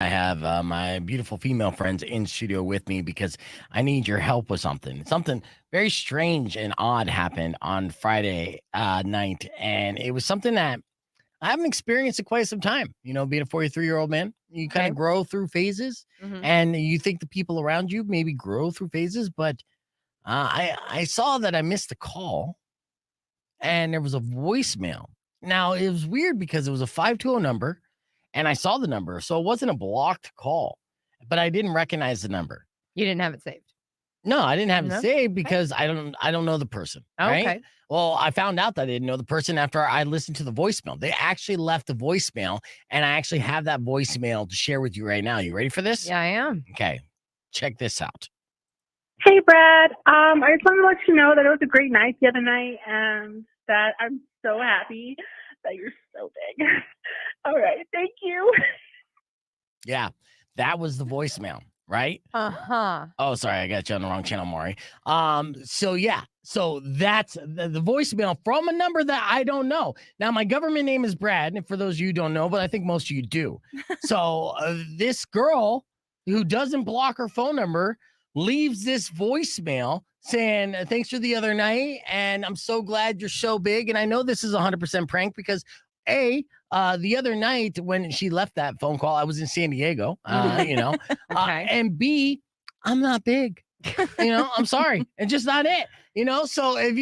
I have my beautiful female friends in studio with me because I need your help with something. Something very strange and odd happened on Friday night, and it was something that I haven't experienced in quite some time. Being a 43-year-old man, you kind Okay. of grow through phases, Mhm. and you think the people around you maybe grow through phases, but I saw that I missed a call and there was a voicemail. Now it was weird because it was a 520 number and I saw the number. So it wasn't a blocked call, but I didn't recognize the number. You didn't have it saved? No, I didn't have it No? saved Okay. because I don't know the person, Oh, right? okay. Well, I found out that I didn't know the person after I listened to the voicemail. They actually left a voicemail, and I actually have that voicemail to share with you right now. You ready for this? Yeah, I am. Okay, check this out. Hey, Brad. I just wanted to let you know that it was a great night the other night and that I'm so happy that you're so big. All right. Thank you. Yeah, that was the voicemail, right? Uh-huh. Oh, sorry, I got you on the wrong channel, Mari. So yeah, so that's the voicemail from a number that I don't know. Now, my government name is Brad, and for those of you who don't know, but I think most of you do. So this girl who doesn't block her phone number leaves this voicemail saying, "Thanks for the other night, and I'm so glad you're so big." And I know this is 100% prank because the other night when she left that phone call, I was in San Diego, Okay. and B, I'm not big. I'm sorry. It's just not it. So if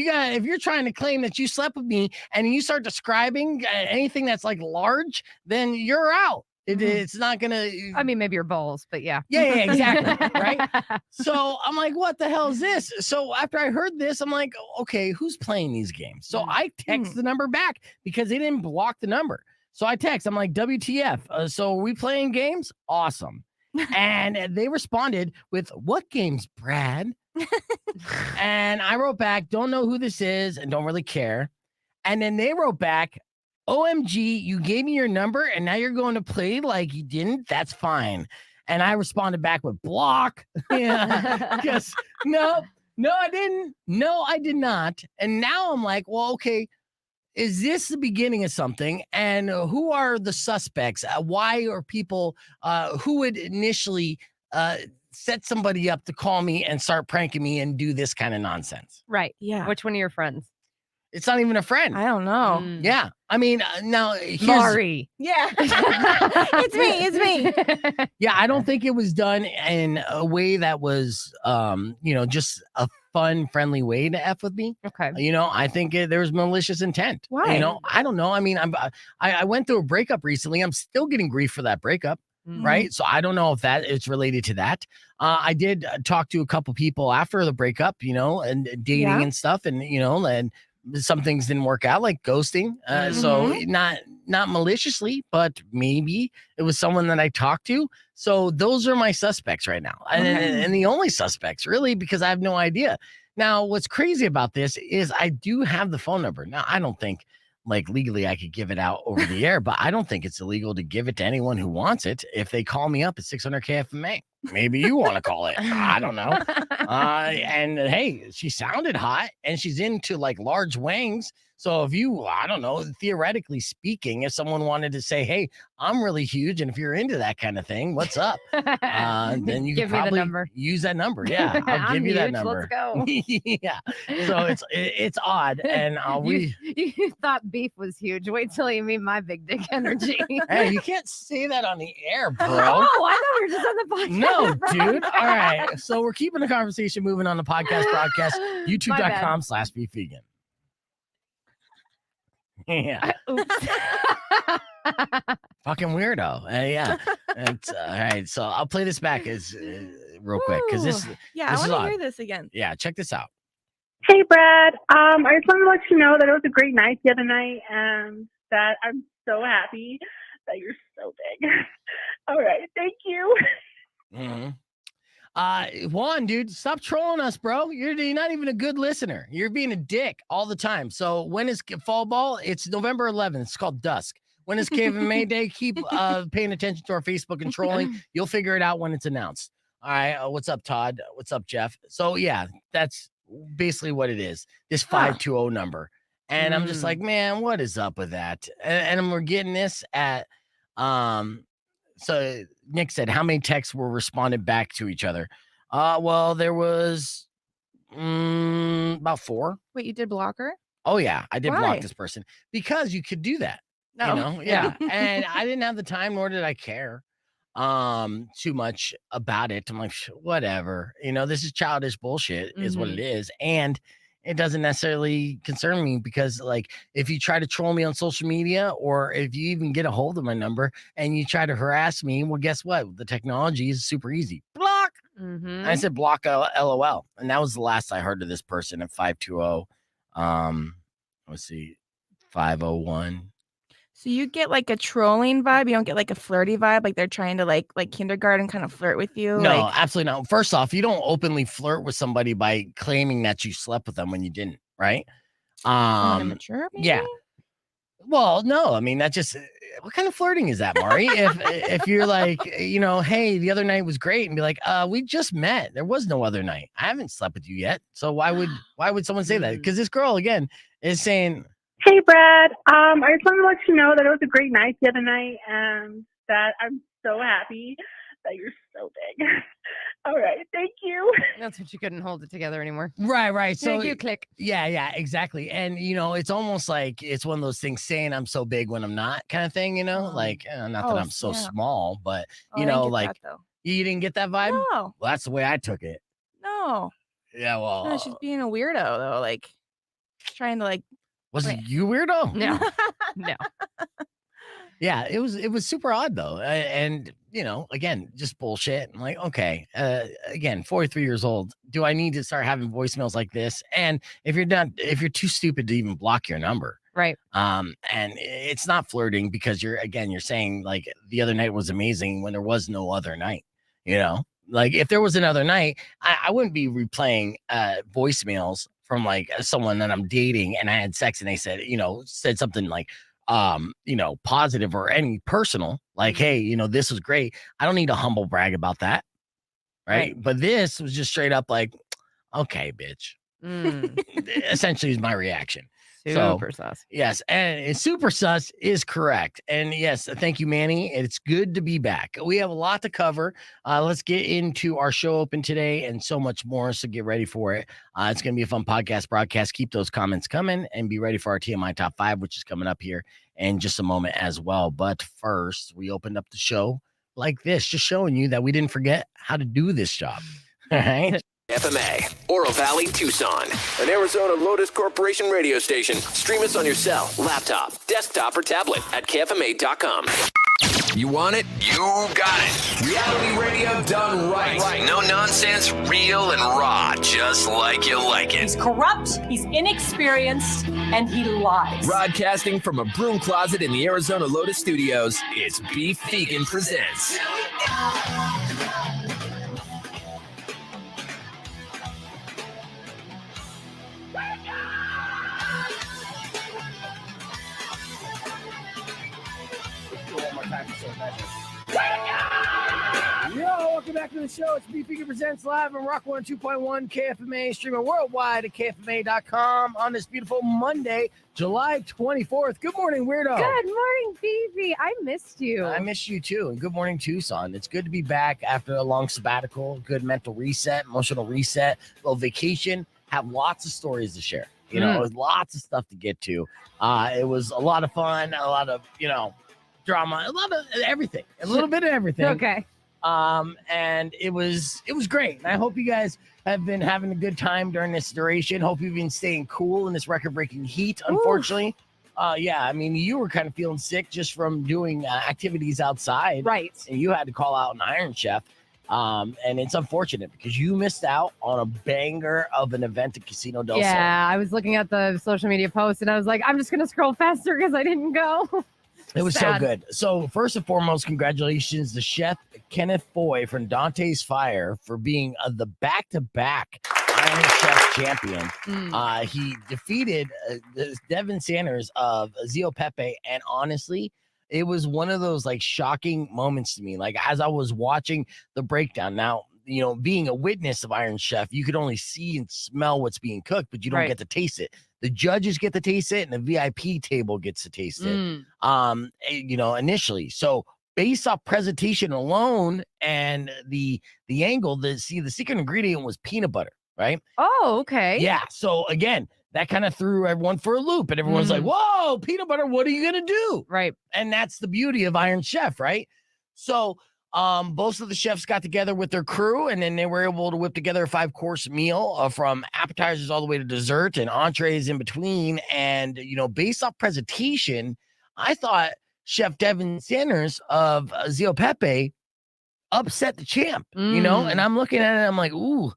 you're trying to claim that you slept with me and you start describing anything that's like large, then you're out. It's not gonna. I mean, maybe your balls, but yeah. Yeah, exactly. Right. So I'm like, what the hell is this? So after I heard this, I'm like, okay, who's playing these games? So I text the number back because they didn't block the number. So I text, I'm like, WTF? So are we playing games? Awesome. And they responded with, "What games, Brad?" And I wrote back, "Don't know who this is and don't really care." And then they wrote back, "OMG, you gave me your number and now you're going to play like you didn't? That's fine." And I responded back with, "Block." Yeah, because no, I didn't. No, I did not. And now I'm like, well, okay, is this the beginning of something? And who are the suspects? Why are people who would initially set somebody up to call me and start pranking me and do this kind of nonsense? Right. Yeah. Which one of your friends? It's not even a friend. I don't know. Yeah. I mean, now here's Mari. Yeah. It's me. yeah, I don't think it was done in a way that was just a fun, friendly way to F with me. Okay. I think there was malicious intent. Why? I don't know. I mean, I went through a breakup recently. I'm still getting grief for that breakup. Right. So I don't know if that is related to that. I did talk to a couple people after the breakup, and dating Yeah. and stuff. And, and some things didn't work out, like ghosting. So not maliciously, but maybe it was someone that I talked to. So those are my suspects right now. And the only suspects, really, because I have no idea. Now, what's crazy about this is I do have the phone number. Now, I don't think like legally I could give it out over the air, but I don't think it's illegal to give it to anyone who wants it. If they call me up at 600 KFMA, maybe you want to call it. I don't know. And hey, she sounded hot and she's into like large wangs. So if I don't know, theoretically speaking, if someone wanted to say, "Hey, I'm really huge, and if you're into that kind of thing, what's up?" Then you Give could me the probably number. use that number. Yeah, I'll give I'm you that huge, let's number. go. Yeah. So it's odd, and you thought beef was huge. Wait till you meet my big dick energy. Hey, you can't say that on the air, bro. Oh, I thought we were just on the podcast. No, dude. All right. So we're keeping the conversation moving on the podcast broadcast, youtube.com/beefvegan. Yeah. Oops. Fucking weirdo. Yeah. It's, all right. So I'll play this back real quick because this Yeah, this I is want to odd. hear this again. Yeah, check this out. Hey, Brad. I just wanted to let you know that it was a great night the other night and that I'm so happy that you're so big. All right. Thank you. Mm-hmm. Juan, dude, stop trolling us, bro. You're not even a good listener. You're being a dick all the time. So when is fall ball? It's November 11th. It's called Dusk. When is Cave and May Day? Keep paying attention to our Facebook and trolling. You'll figure it out when it's announced. All right. What's up, Todd? What's up, Jeff? So yeah, that's basically what it is. This 520 number. And I'm just like, man, what is up with that? And we're getting this at So Nick said, how many texts were responded back to each other? Well, there was about 4. Wait, you did block her? Oh yeah, I did block Why? this person because you could do that. No. You know, yeah. And I didn't have the time, nor did I care too much about it. I'm like, whatever. You know, this is childish bullshit, is what it is. And it doesn't necessarily concern me because, like, if you try to troll me on social media or if you even get a hold of my number and you try to harass me, well, guess what? The technology is super easy. Block. I said block LOL. And that was the last I heard of this person at 520. Let's see, 501. So you get like a trolling vibe. You don't get like a flirty vibe, like they're trying to like kindergarten kind of flirt with you. No, like, absolutely not. First off, you don't openly flirt with somebody by claiming that you slept with them when you didn't, right? immature, maybe? Yeah. Well, no, I mean that just what kind of flirting is that, Mari? if you're like, you know, hey, the other night was great, and be like, we just met. There was no other night. I haven't slept with you yet. So why would someone say that? Because this girl again is saying, Hey, Brad. I just wanted to let you know that it was a great night the other night and that I'm so happy that you're so big. All right. Thank you. That's what you couldn't hold it together anymore. right. So Thank you, click. yeah, exactly. And you know, it's almost like it's one of those things saying I'm so big when I'm not kind of thing, you know, like not that I'm so small, but Oh, you I didn't know, get like that, though. you didn't get that vibe. No, Well, that's the way I took it. no. Yeah, well, No, she's being a weirdo though, like trying to like. was it you weirdo? No, no. Yeah, it was super odd though, and you know, again, just bullshit. I'm like, okay, again, 43 years old. Do I need to start having voicemails like this? And if you're too stupid to even block your number, Right. and it's not flirting because you're saying like the other night was amazing when there was no other night. You know, like if there was another night, I wouldn't be replaying voicemails from like someone that I'm dating and I had sex and they said something like positive or any personal, like, hey, this was great. I don't need to humble brag about that. Right. But this was just straight up like, okay, bitch. Essentially is my reaction. Super sus. Yes, and super sus is correct. And yes, thank you, Manny. It's good to be back. We have a lot to cover. Let's get into our show open today and so much more. So get ready for it. It's going to be a fun broadcast. Keep those comments coming and be ready for our TMI Top 5, which is coming up here in just a moment as well. But first, we opened up the show like this, just showing you that we didn't forget how to do this job. All right. FMA, Oro Valley, Tucson, an Arizona Lotus Corporation radio station. Stream us on your cell, laptop, desktop, or tablet at KFMA.com. You want it? You got it. Reality radio done right. No nonsense, real and raw, just like you like it. He's corrupt, he's inexperienced, and he lies. Broadcasting from a broom closet in the Arizona Lotus studios, it's Beef Vegan Presents. Yo, welcome back to the show. It's Beef Vegan Presents live on Rock 102.1 KFMA, streaming worldwide at KFMA.com on this beautiful Monday, July 24th. Good morning, Weirdo. Good morning, Phoebe. I missed you. I missed you too. And good morning, Tucson. It's good to be back after a long sabbatical, good mental reset, emotional reset, little vacation. Have lots of stories to share. Lots of stuff to get to. It was a lot of fun, a lot of, drama, a lot of everything, a little bit of everything. Okay. And it was great. And I hope you guys have been having a good time during this duration. Hope you've been staying cool in this record-breaking heat, unfortunately. I mean, you were kind of feeling sick just from doing activities outside. Right. And you had to call out an Iron Chef. And it's unfortunate because you missed out on a banger of an event at Casino del Sol. Yeah, I was looking at the social media post and I was like, I'm just going to scroll faster because I didn't go. It was Sad. so good. So first and foremost, congratulations to Chef Kenneth Foy from Dante's Fire for being the back-to-back Iron Chef champion. He defeated Devin Sanders of Zio Pepe, and honestly, it was one of those like shocking moments to me. Like as I was watching the breakdown. Now, being a witness of Iron Chef, you could only see and smell what's being cooked, but you don't get to taste it. The judges get to taste it, and the VIP table gets to taste it. Initially. So based off presentation alone and the angle, the secret ingredient was peanut butter, right? Oh, okay. Yeah. So again, that kind of threw everyone for a loop, and everyone's like, "Whoa, peanut butter! What are you gonna do?" Right. And that's the beauty of Iron Chef, right? So, both of the chefs got together with their crew, and then they were able to whip together a 5-course meal from appetizers all the way to dessert and entrees in between. And based off presentation, I thought Chef Devin Sanders of Zio Pepe upset the champ. And I'm looking at it, I'm like, ooh.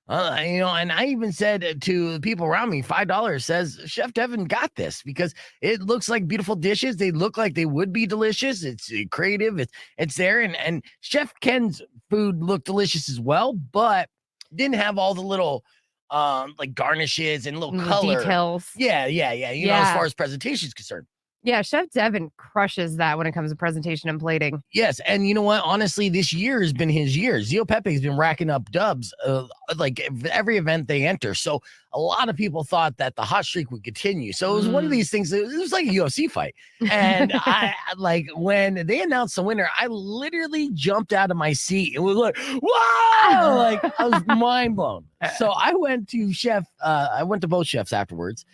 And I even said to the people around me, $5 says Chef Devin got this because it looks like beautiful dishes. They look like they would be delicious. It's creative. It's there. And Chef Ken's food looked delicious as well, but didn't have all the little like garnishes and little color details. Yeah. As far as presentation is concerned. Yeah, Chef Devin crushes that when it comes to presentation and plating. Yes, and you know what? Honestly, this year has been his year. Zio Pepe's been racking up dubs like every event they enter. So a lot of people thought that the hot streak would continue. So it was one of these things. It was like a UFC fight. And I like when they announced the winner, I literally jumped out of my seat. It was like, whoa! Like I was mind blown. So I went to both chefs afterwards.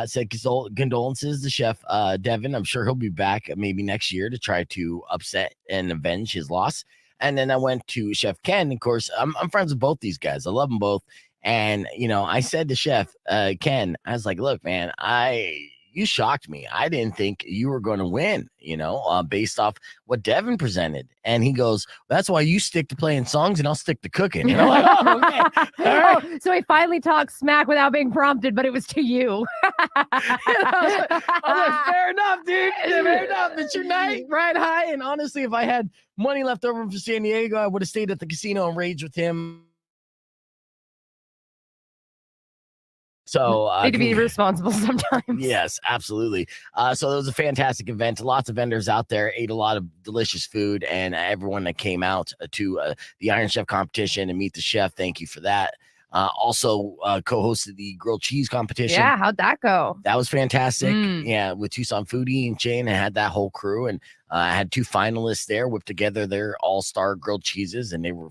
Said condolences to Chef Devin. I'm sure he'll be back maybe next year to try to upset and avenge his loss. And then I went to Chef Ken. Of course, I'm friends with both these guys. I love them both. And I said to Chef Ken, I was like, look, man, you shocked me. I didn't think you were going to win, based off what Devin presented. And he goes, that's why you stick to playing songs and I'll stick to cooking. And I'm like, oh, okay. Oh, so he finally talked smack without being prompted, but it was to you. I was like, fair enough, dude. Fair enough. It's your night, right high. And honestly, if I had money left over for San Diego, I would have stayed at the casino and raged with him. So need to be responsible sometimes. Yes, absolutely. So it was a fantastic event. Lots of vendors out there, ate a lot of delicious food, and everyone that came out to the Iron Chef competition and meet the chef, thank you for that. Also co-hosted the grilled cheese competition. Yeah, how'd that go? That was fantastic. Yeah, with Tucson Foodie and Shane, I had that whole crew, and I had 2 finalists there whipped together their all-star grilled cheeses, and they were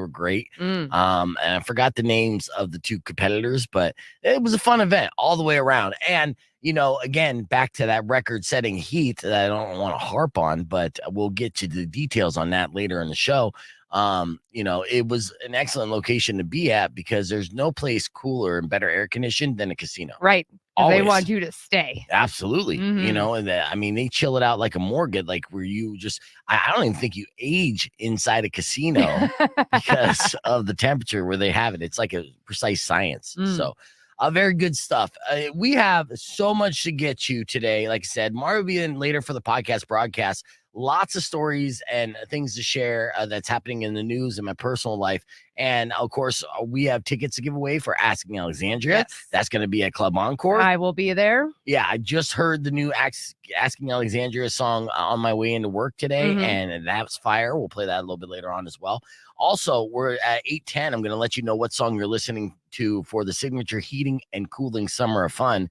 great. And I forgot the names of the 2 competitors, but it was a fun event all the way around. And, again, back to that record-setting heat that I don't want to harp on, but we'll get to the details on that later in the show. It was an excellent location to be at because there's no place cooler and better air conditioned than a casino. Right. Always. They want you to stay. Absolutely. And they chill it out like a mortgage, like where you just, I don't even think you age inside a casino because of the temperature where they have it. It's like a precise science. So very good stuff. We have so much to get to today. Like I said, Mari will be in later for the podcast broadcast. Lots of stories and things to share that's happening in the news in my personal life. And of course, we have tickets to give away for Asking Alexandria. Yes. That's going to be at Club Encore. I will be there. Yeah, I just heard the new Asking Alexandria song on my way into work today, and that's fire. We'll play that a little bit later on as well. Also, we're at 8:10. I'm going to let you know what song you're listening to for the signature heating and cooling summer of fun.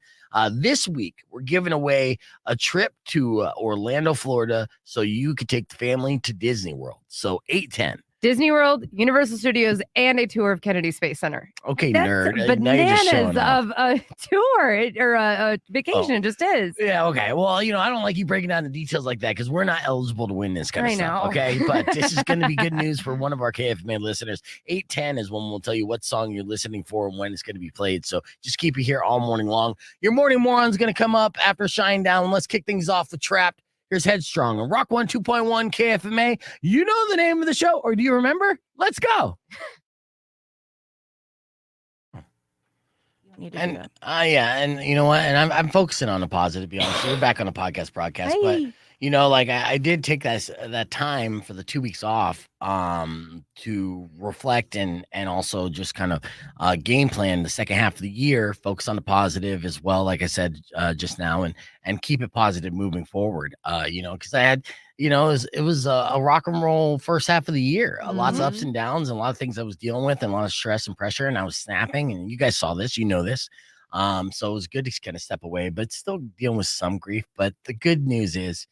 This week, we're giving away a trip to Orlando, Florida, so you could take the family to Disney World. So 8:10. Disney World, Universal Studios, and a tour of Kennedy Space Center. Okay, That's nerd. bananas of a tour or a vacation. Oh. It just is. Yeah, okay. Well, I don't like you breaking down the details like that because we're not eligible to win this kind of stuff. know. Okay, but this is going to be good news for one of our KFMA listeners. 8:10 is when we'll tell you what song you're listening for and when it's going to be played. So just keep it here all morning long. Your morning moron's going to come up after Shine Down. Let's kick things off with Trapped. Here's Headstrong on Rock 102.1 KFMA. You know the name of the show, or do you remember? Let's go. And and you know what? And I'm focusing on the positive. To be honest, we're back on the podcast broadcast, but I did take that time for the 2 weeks off to reflect and also just kind of game plan the second half of the year, focus on the positive as well, like I said just now, and keep it positive moving forward. Because I had it was a rock and roll first half of the year, lots of ups and downs and a lot of things I was dealing with and a lot of stress and pressure, and I was snapping, and you guys saw this, this. So it was good to kind of step away, but still dealing with some grief. But the good news is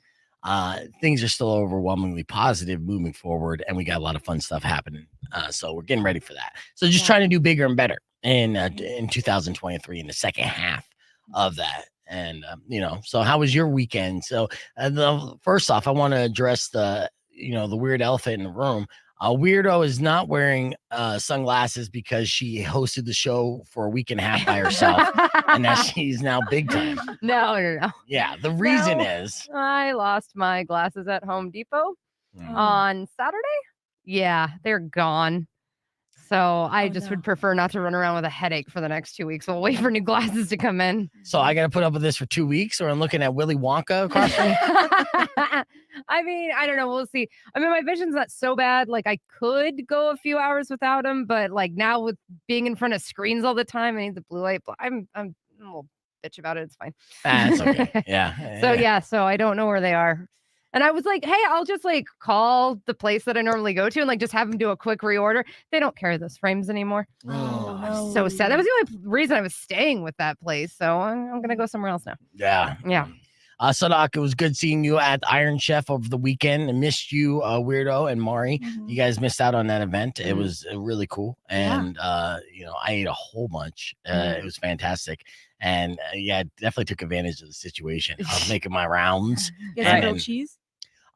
things are still overwhelmingly positive moving forward, and we got a lot of fun stuff happening. So we're getting ready for that. So just trying to do bigger and better in 2023 in the second half of that. And so how was your weekend? So first off, I want to address the weird elephant in the room. Weirdo is not wearing sunglasses because she hosted the show for a week and a half by herself, and that she's now big time. No. Yeah, the reason is I lost my glasses at Home Depot on Saturday. Yeah, they're gone. So I would prefer not to run around with a headache for the next 2 weeks. We'll wait for new glasses to come in. So I got to put up with this for 2 weeks, or I'm looking at Willy Wonka across me. I mean, I don't know. We'll see. I mean, my vision's not so bad. Like I could go a few hours without them, but like now with being in front of screens all the time, I need the blue light. I'm a little bitch about it. It's fine. That's okay. Yeah. So I don't know where they are. And I was like, hey, I'll just like call the place that I normally go to and like just have them do a quick reorder. They don't carry those frames anymore. Oh, so sad. That was the only reason I was staying with that place. So I'm going to go somewhere else now. Yeah. Sadak, it was good seeing you at Iron Chef over the weekend. I missed you, Weirdo and Mari. Mm-hmm. You guys missed out on that event. It was really cool. And, I ate a whole bunch. It was fantastic. And definitely took advantage of the situation. I was making my rounds. Get some grilled cheese?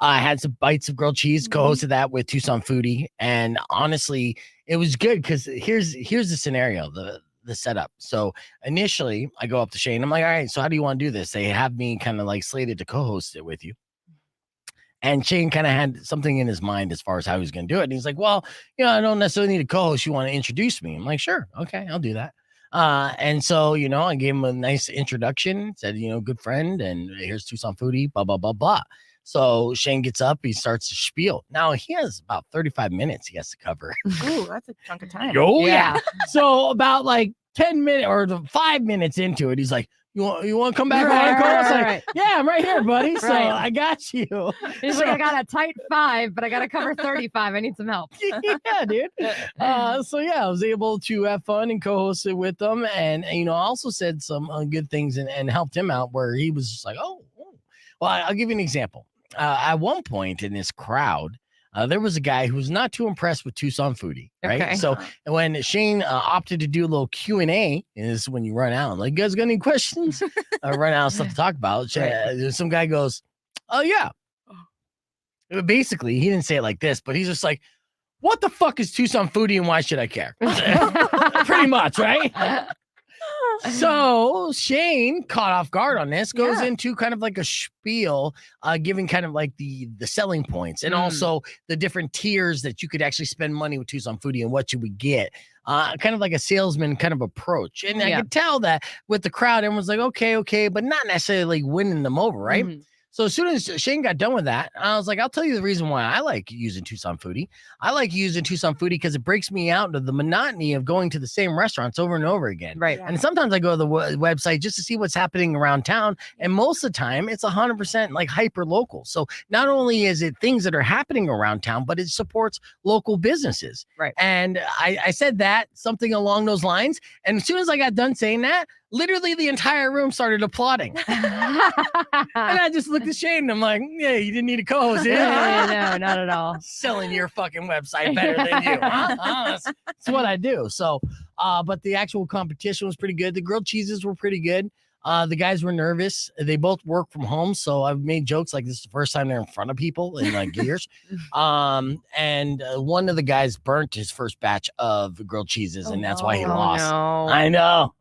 I had some bites of grilled cheese, co-hosted that with Tucson Foodie. And honestly, it was good because here's the scenario, the setup. So initially I go up to Shane. I'm like, all right, so how do you want to do this? They have me kind of like slated to co-host it with you. And Shane kind of had something in his mind as far as how he was going to do it. And he's like, well, I don't necessarily need a co-host. You want to introduce me? I'm like, sure. Okay, I'll do that. And so, I gave him a nice introduction, said, good friend, and here's Tucson Foodie, blah, blah, blah, blah. So Shane gets up, he starts to spiel. Now he has about 35 minutes he has to cover. Ooh, that's a chunk of time. Oh, yeah. So about like 10 minutes or 5 minutes into it, he's like, you want to come back on? I was like, yeah, I'm right here, buddy. So I got you. He's like, I got a tight 5, but I got to cover 35. I need some help. Yeah, dude. I was able to have fun and co-host it with them. And, I also said some good things and helped him out where he was just like, oh. Well, I'll give you an example. At one point in this crowd, there was a guy who was not too impressed with Tucson Foodie, right? Okay. So when Shane opted to do a little Q&A, and this is when you run out, like, you guys got any questions? Run out of stuff to talk about. Some guy goes, oh, yeah. Basically, he didn't say it like this, but he's just like, what the fuck is Tucson Foodie and why should I care? Pretty much, right? So Shane, caught off guard on this, goes into kind of like a spiel, giving kind of like the selling points and also the different tiers that you could actually spend money with Tucson Foodie and what you would get. Kind of like a salesman kind of approach. And I could tell that with the crowd, everyone's like, okay, but not necessarily winning them over, right? Mm-hmm. So as soon as Shane got done with that, I was like, I'll tell you the reason why I like using Tucson Foodie. I like using Tucson Foodie because it breaks me out into the monotony of going to the same restaurants over and over again. Right. And sometimes I go to the website just to see what's happening around town. And most of the time it's 100% like hyper local. So not only is it things that are happening around town, but it supports local businesses. Right. And I said that, something along those lines. And as soon as I got done saying that, literally the entire room started applauding. And I just looked at Shane and I'm like, yeah, you didn't need a co-host. No, not at all. Selling your fucking website better than you. That's what I do. So, but the actual competition was pretty good. The grilled cheeses were pretty good. The guys were nervous. They both work from home. So I've made jokes like this is the first time they're in front of people in like years. And one of the guys burnt his first batch of grilled cheeses and that's why he lost. No.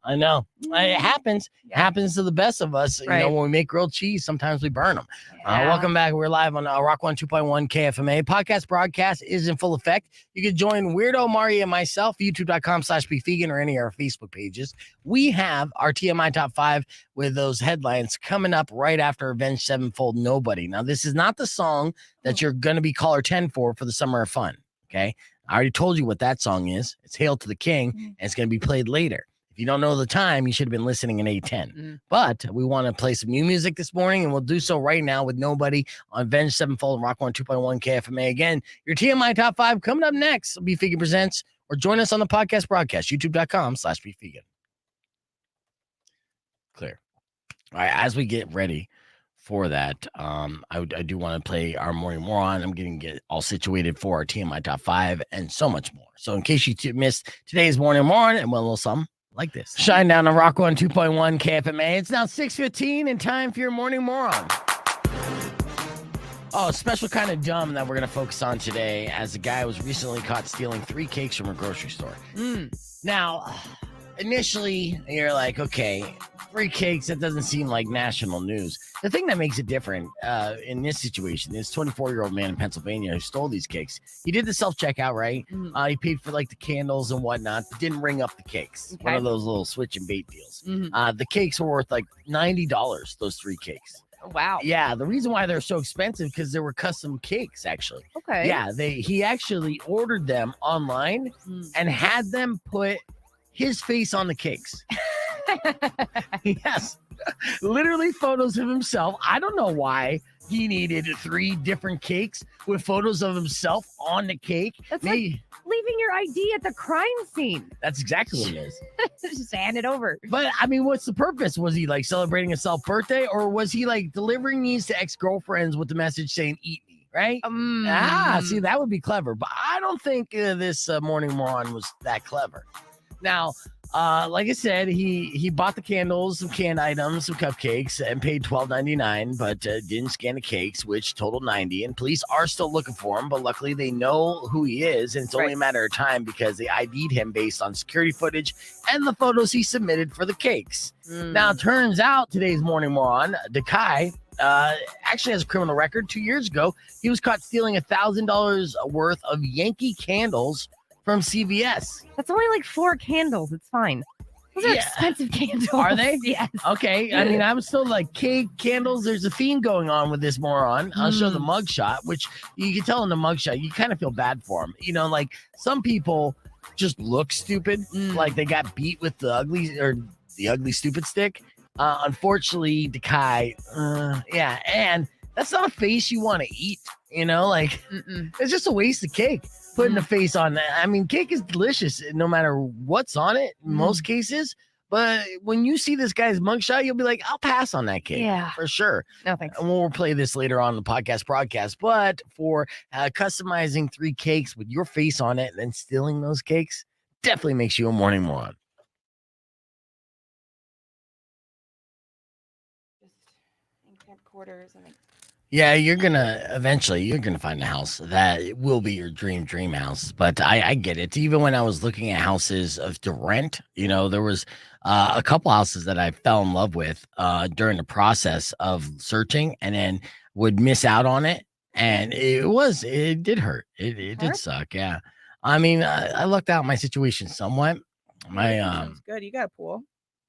I know. It happens. It happens to the best of us. Right. When we make grilled cheese, sometimes we burn them. Welcome back. We're live on Rock 102.1 KFMA. Podcast broadcast is in full effect. You can join Weirdo, Mari, and myself, youtube.com/beefvegan or any of our Facebook pages. We have our TMI Top 5 with those headlines coming up right after Avenged Sevenfold Nobody. Now, this is not the song that you're going to be caller 10 for the Summer of Fun, okay? I already told you what that song is. It's Hail to the King, and it's going to be played later. If you don't know the time, you should have been listening in 8:10. But we want to play some new music this morning, and we'll do so right now with Nobody on Avenged Sevenfold and Rock 102.1 KFMA. Again, your TMI Top 5 coming up next. Beef Vegan Presents, or join us on the podcast broadcast, youtube.com/beefvegan. Clear. All right, as we get ready for that, I do want to play our morning moron. I'm going to get all situated for our TMI top 5 and so much more. So in case you missed today's morning moron, and a little something like this. Shine down on Rock 1 2.1 KFMA. It's now 6:15 and time for your morning moron. Oh, a special kind of dumb that we're going to focus on today, as a guy was recently caught stealing 3 cakes from a grocery store. Now, initially, you're like, okay, 3 cakes, that doesn't seem like national news. The thing that makes it different in this situation is 24-year-old man in Pennsylvania who stole these cakes. He did the self-checkout, right? He paid for like the candles and whatnot, but didn't ring up the cakes. Okay. One of those little switch and bait deals. The cakes were worth like $90, those 3 cakes. Wow. Yeah, the reason why they're so expensive because they were custom cakes, actually. Okay. Yeah, he actually ordered them online and had them put his face on the cakes. Yes, literally photos of himself. I don't know why he needed 3 different cakes with photos of himself on the cake. That's like leaving your ID at the crime scene. That's exactly what it is. Just hand it over. But I mean, what's the purpose? Was he like celebrating his birthday, or was he like delivering these to ex-girlfriends with the message saying "eat me"? Right? See, that would be clever. But I don't think this morning moron was that clever. Now, like I said, he bought the candles, some canned items, some cupcakes, and paid $12.99, but didn't scan the cakes, which totaled $90. And police are still looking for him, but luckily they know who he is, and it's only a matter of time because they ID'd him based on security footage and the photos he submitted for the cakes. Now, it turns out today's morning moron, Dekai, actually has a criminal record. 2 years ago, he was caught stealing $1,000 worth of Yankee candles from CVS. That's only like 4 candles. It's fine. Those are expensive candles. Are they? Yes. Okay. I mean, I'm still like cake, candles. There's a theme going on with this moron. I'll show the mugshot, which you can tell in the mugshot, you kind of feel bad for him. You know, like some people just look stupid, like they got beat with the ugly stupid stick. Unfortunately, Dekai, and that's not a face you want to eat. You know, like it's just a waste of cake. Putting a face on that. I mean, cake is delicious no matter what's on it in most cases. But when you see this guy's mugshot, you'll be like, I'll pass on that cake. Yeah, for sure. No, thanks. And we'll play this later on in the podcast broadcast. But for customizing 3 cakes with your face on it and then stealing those cakes, definitely makes you a morning moron. Just quarters and Yeah, you're gonna find a house that will be your dream house. But I get it. Even when I was looking at houses to rent, you know, there was a couple houses that I fell in love with during the process of searching, and then would miss out on it, and it did hurt. It did suck. Yeah, I mean, I lucked out my situation somewhat. Sounds good. You got a pool.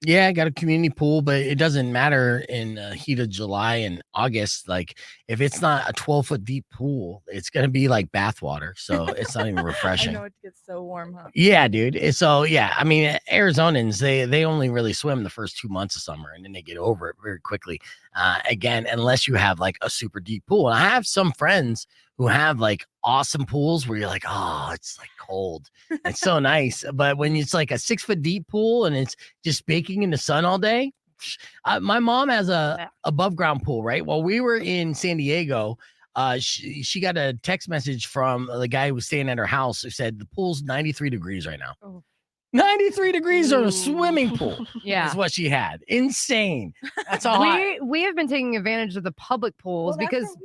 Yeah, I got a community pool, but it doesn't matter in heat of July and August. Like, if it's not a 12-foot deep pool, it's going to be like bathwater. So it's not even refreshing. I know it gets so warm, huh? Yeah, dude. So, yeah, I mean, Arizonans, they only really swim the first 2 months of summer, and then they get over it very quickly. Again, unless you have like a super deep pool. And I have some friends who have like awesome pools where you're like, oh, it's like cold. It's so nice. But when it's like a 6-foot deep pool and it's just baking in the sun all day. My mom has a above ground pool, right? While we were in San Diego, she got a text message from the guy who was staying at her house who said the pool's 93 degrees right now. Oh. 93 degrees on a swimming pool. Yeah. Is what she had. Insane. That's all. We have been taking advantage of the public pools Well, because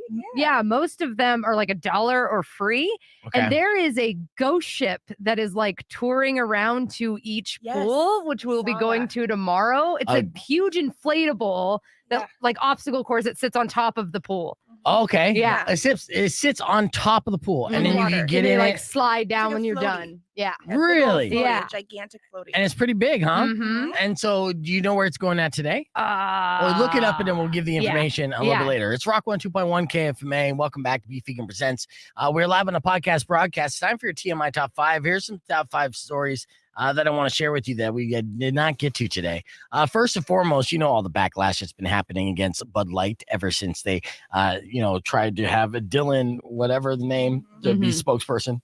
most of them are like $1 or free. Okay. And there is a ghost ship that is like touring around to each pool, which we'll be going to tomorrow. It's a huge inflatable that like obstacle course that sits on top of the pool. Okay. Yeah. It sits on top of the pool, and then you can get in like it. slide down like when you're floaty. done. Yeah. Really? Yeah. Gigantic floating. And it's pretty big, huh? Mhm. And so, do you know where it's going at today? Well, look it up, and then we'll give the information a little bit later. It's Rock 1 2.1 KFMA. Welcome back to Beef Vegan Presents. We're live on a podcast broadcast. It's time for your TMI Top 5. Here's some top 5 stories that I want to share with you that we did not get to today. First and foremost, you know all the backlash that's been happening against Bud Light ever since they, tried to have a Dylan, whatever the name, to be spokesperson.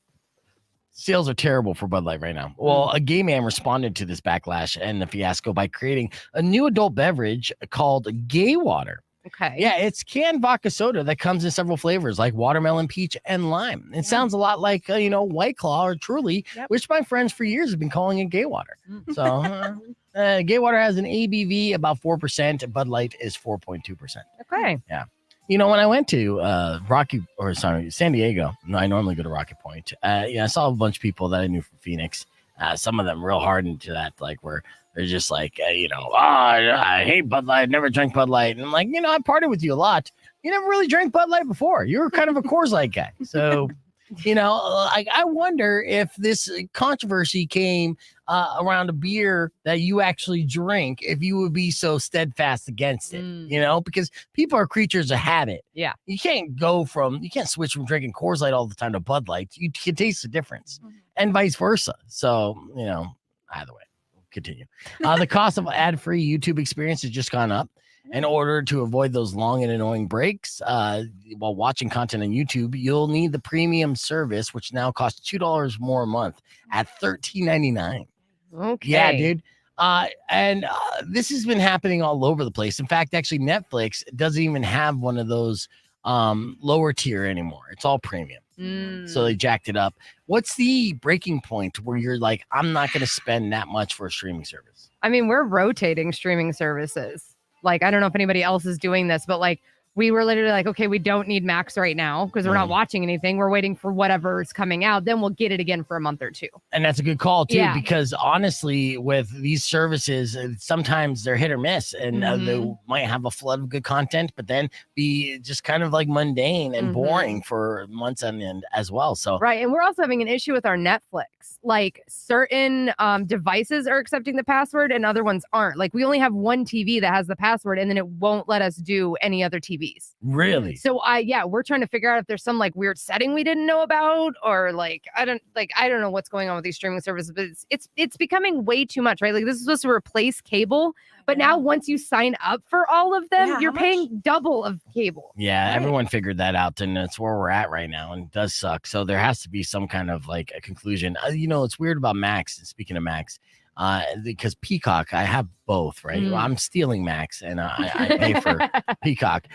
Sales are terrible for Bud Light right now. Well, a gay man responded to this backlash and the fiasco by creating a new adult beverage called Gay Water. Okay. Yeah, it's canned vodka soda that comes in several flavors like watermelon, peach, and lime. It sounds a lot like, White Claw or Truly, which my friends for years have been calling it gay water. So gay water has an ABV about 4%. Bud Light is 4.2%. Okay. Yeah. When I went to San Diego, I normally go to Rocky Point. I saw a bunch of people that I knew from Phoenix. Some of them real hardened to that, like where they're just like, I hate Bud Light, never drank Bud Light. And I'm like, I partied with you a lot. You never really drank Bud Light before. You were kind of a Coors Light guy. So, I wonder if this controversy came around a beer that you actually drink, if you would be so steadfast against it, because people are creatures of habit. Yeah. You can't switch from drinking Coors Light all the time to Bud Light. You can taste the difference and vice versa. So, either way, continue. The cost of ad-free YouTube experience has just gone up. In order to avoid those long and annoying breaks while watching content on YouTube, you'll need the premium service, which now costs $2 more a month at $13.99. Okay. Yeah, dude. And this has been happening all over the place. In fact, actually, Netflix doesn't even have one of those lower tier anymore. It's all premium. So they jacked it up. What's the breaking point where you're like, I'm not going to spend that much for a streaming service? I mean, we're rotating streaming services. Like, I don't know if anybody else is doing this, but like we were literally like, okay, we don't need Max right now because we're not watching anything. We're waiting for whatever is coming out. Then we'll get it again for a month or two. And that's a good call too, because honestly, with these services, sometimes they're hit or miss, and they might have a flood of good content, but then be just kind of like mundane and boring for months on end as well. So right, and we're also having an issue with our Netflix. Like certain devices are accepting the password and other ones aren't. Like we only have one TV that has the password, and then it won't let us do any other TVs. Really? So we're trying to figure out if there's some like weird setting we didn't know about, or like I don't know what's going on with these streaming services, but it's becoming way too much, right? Like this is supposed to replace cable, but now once you sign up for all of them, you're paying double of cable. Yeah, everyone figured that out, and that's where we're at right now, and it does suck. So there has to be some kind of like a conclusion. It's weird about Max. Speaking of Max, because Peacock, I have both, right? Well, I'm stealing Max, and I pay for Peacock.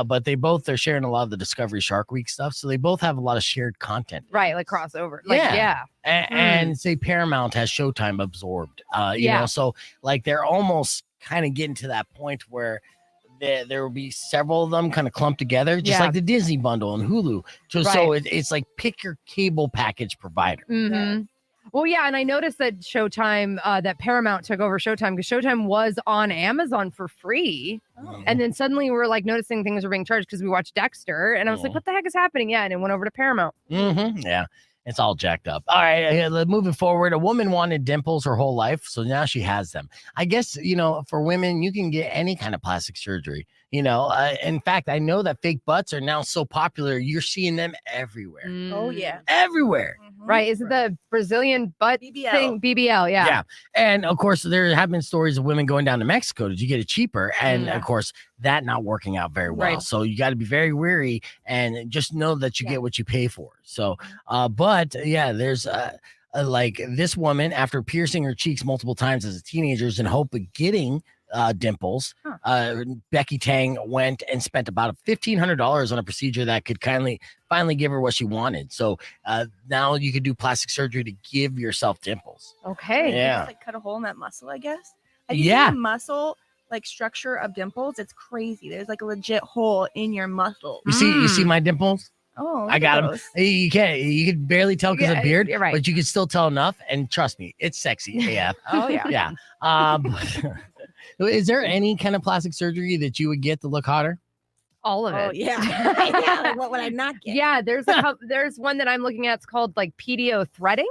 But they're sharing a lot of the Discovery Shark Week stuff, so they both have a lot of shared content. Right, like crossover. Like, And say Paramount has Showtime absorbed. So like they're almost kind of getting to that point where there will be several of them kind of clumped together, just like the Disney bundle and Hulu. So it's like pick your cable package provider. Well, yeah, and I noticed that Showtime, that Paramount took over Showtime because Showtime was on Amazon for free. And then suddenly we're like noticing things were being charged because we watched Dexter. And I was like, what the heck is happening? Yeah, and it went over to Paramount. Yeah. It's all jacked up. All right, moving forward, a woman wanted dimples her whole life, so now she has them. I guess, for women, you can get any kind of plastic surgery. In fact, I know that fake butts are now so popular, you're seeing them everywhere. Oh, yeah. Everywhere. Right. Is it the Brazilian butt thing? BBL, yeah. Yeah. And of course, there have been stories of women going down to Mexico to get it cheaper. And of course, that not working out very well. Right. So you got to be very wary and just know that you get what you pay for. So, there's like this woman, after piercing her cheeks multiple times as a teenager in hope of getting dimples, Becky Tang went and spent about $1,500 on a procedure that could finally give her what she wanted. So now you could do plastic surgery to give yourself dimples. Okay. Yeah. Just, cut a hole in that muscle, I guess. Have you seen the muscle structure of dimples? It's crazy. There's like a legit hole in your muscle. You see my dimples? Oh, I got them. You can barely tell because of beard, right. but you can still tell enough. And trust me, it's sexy AF. Oh yeah. Yeah. Is there any kind of plastic surgery that you would get to look hotter? All of it. Oh yeah. Like, what would I not get? Yeah, there's one that I'm looking at. It's called like pedio threading.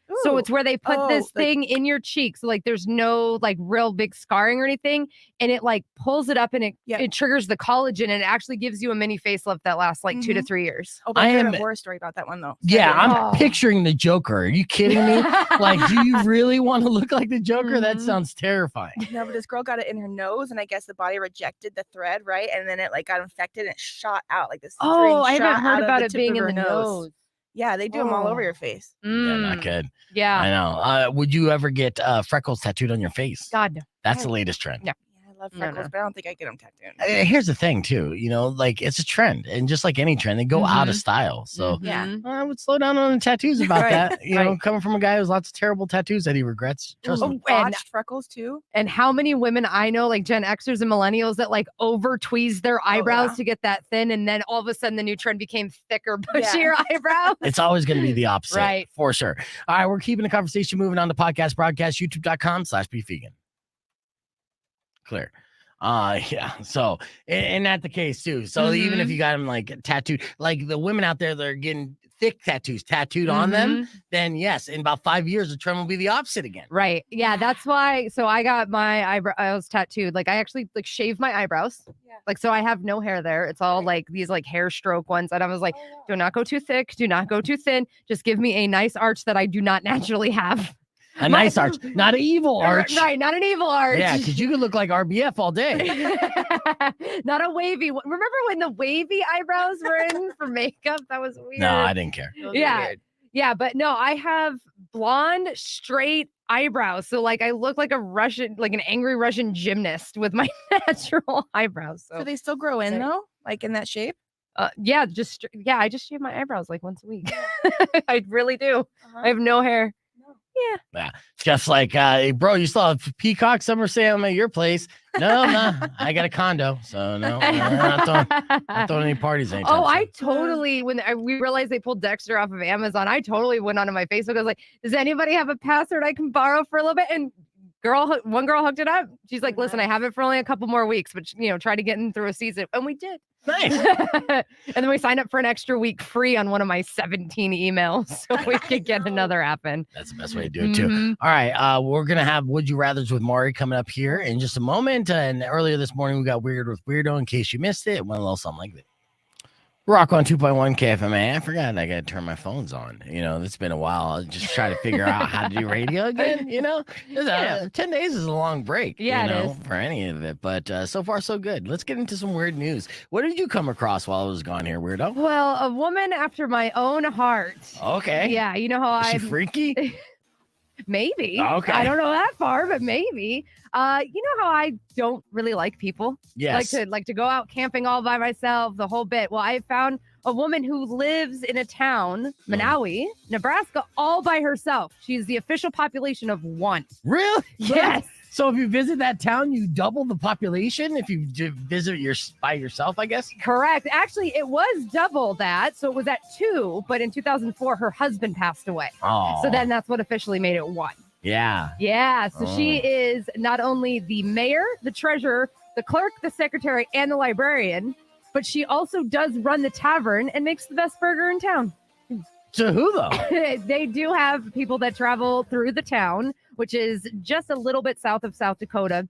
Ooh. So it's where they put this thing in your cheek. So like there's no like real big scarring or anything. And it like pulls it up and it triggers the collagen and it actually gives you a mini facelift that lasts like 2 to 3 years. Oh, but I heard a horror story about that one though. Yeah, I'm picturing the Joker. Are you kidding me? Like, do you really want to look like the Joker? That sounds terrifying. No, but this girl got it in her nose and I guess the body rejected the thread, right? And then it like got infected and it shot out like this. Oh, I haven't heard about it being in the nose. Yeah, they do them all over your face. Yeah, not good. Yeah. I know. Would you ever get freckles tattooed on your face? God, no. That's the latest trend. No. Yeah, I love No, freckles, no. but I don't think I get them tattooed. Here's the thing, too. Like it's a trend, and just like any trend, they go out of style. So Yeah. Mhm. I would slow down on the tattoos about Right, that. right. Coming from a guy who has lots of terrible tattoos that he regrets. Trust Ooh, me. botched freckles too. And how many women I know, like Gen Xers and millennials, that like over tweeze their eyebrows yeah. to get that thin, and then all of a sudden the new trend became thicker, bushier eyebrows. It's always going to be the opposite, Right. for sure. All right, we're keeping the conversation moving on to podcast broadcast, youtube.com/beefvegan. Clear. Yeah. So, and that's the case too. So even if you got them like tattooed, like the women out there that are getting thick tattoos tattooed on them, then yes, in about 5 years, the trend will be the opposite again. Right. Yeah, that's why. So I got my eyebrows tattooed. Like I actually like shaved my eyebrows. Yeah. Like, so I have no hair there. It's all like these like hair stroke ones. And I was like, do not go too thick. Do not go too thin. Just give me a nice arch that I do not naturally have. A nice arch, not an evil arch. Right. Not an evil arch. Yeah, because you could look like RBF all day. Not a wavy one. Remember when the wavy eyebrows were in for makeup? That was weird. No, I didn't care. Yeah. Yeah, but no, I have blonde, straight eyebrows. So like I look like an angry Russian gymnast with my natural eyebrows. So they still grow in though, like in that shape. I just shave my eyebrows like once a week. I really do. I have no hair. Yeah. Just like, hey, bro, you still have Peacock Summer Sale at your place. No, I got a condo. So no, I'm not throwing any parties anytime soon. I totally, when we realized they pulled Dexter off of Amazon, I totally went onto my Facebook. I was like, does anybody have a password I can borrow for a little bit? And one girl hooked it up. She's like, listen, I have it for only a couple more weeks, but try to get in through a season. And we did. Nice. And then we signed up for an extra week free on one of my 17 emails so we could get another app in. That's the best way to do it too. All right. We're going to have Would You Rathers with Mari coming up here in just a moment. And earlier this morning, we got Weird with Weirdo in case you missed it. It went a little something like that. Rock on 2.1 KFMA. I forgot I got to turn my phones on. It's been a while. I just try to figure out how to do radio again. 10 days is a long break. Yeah, it is. For any of it. But so far, so good. Let's get into some weird news. What did you come across while I was gone here, Weirdo? Well, a woman after my own heart. Okay. Yeah, you know how Is she freaky? Maybe. Okay. I don't know that far, but maybe. You know how I don't really like people? Yes. Like to go out camping all by myself, the whole bit. Well, I found a woman who lives in a town, Manawi, Nebraska, all by herself. She's the official population of 1. Really? Yes. So if you visit that town, you double the population if you visit by yourself, I guess? Correct. Actually, it was double that. So it was at 2, but in 2004, her husband passed away. Oh. So then that's what officially made it 1. Yeah. Yeah. So she is not only the mayor, the treasurer, the clerk, the secretary, and the librarian, but she also does run the tavern and makes the best burger in town. To who, though? They do have people that travel through the town, which is just a little bit south of South Dakota.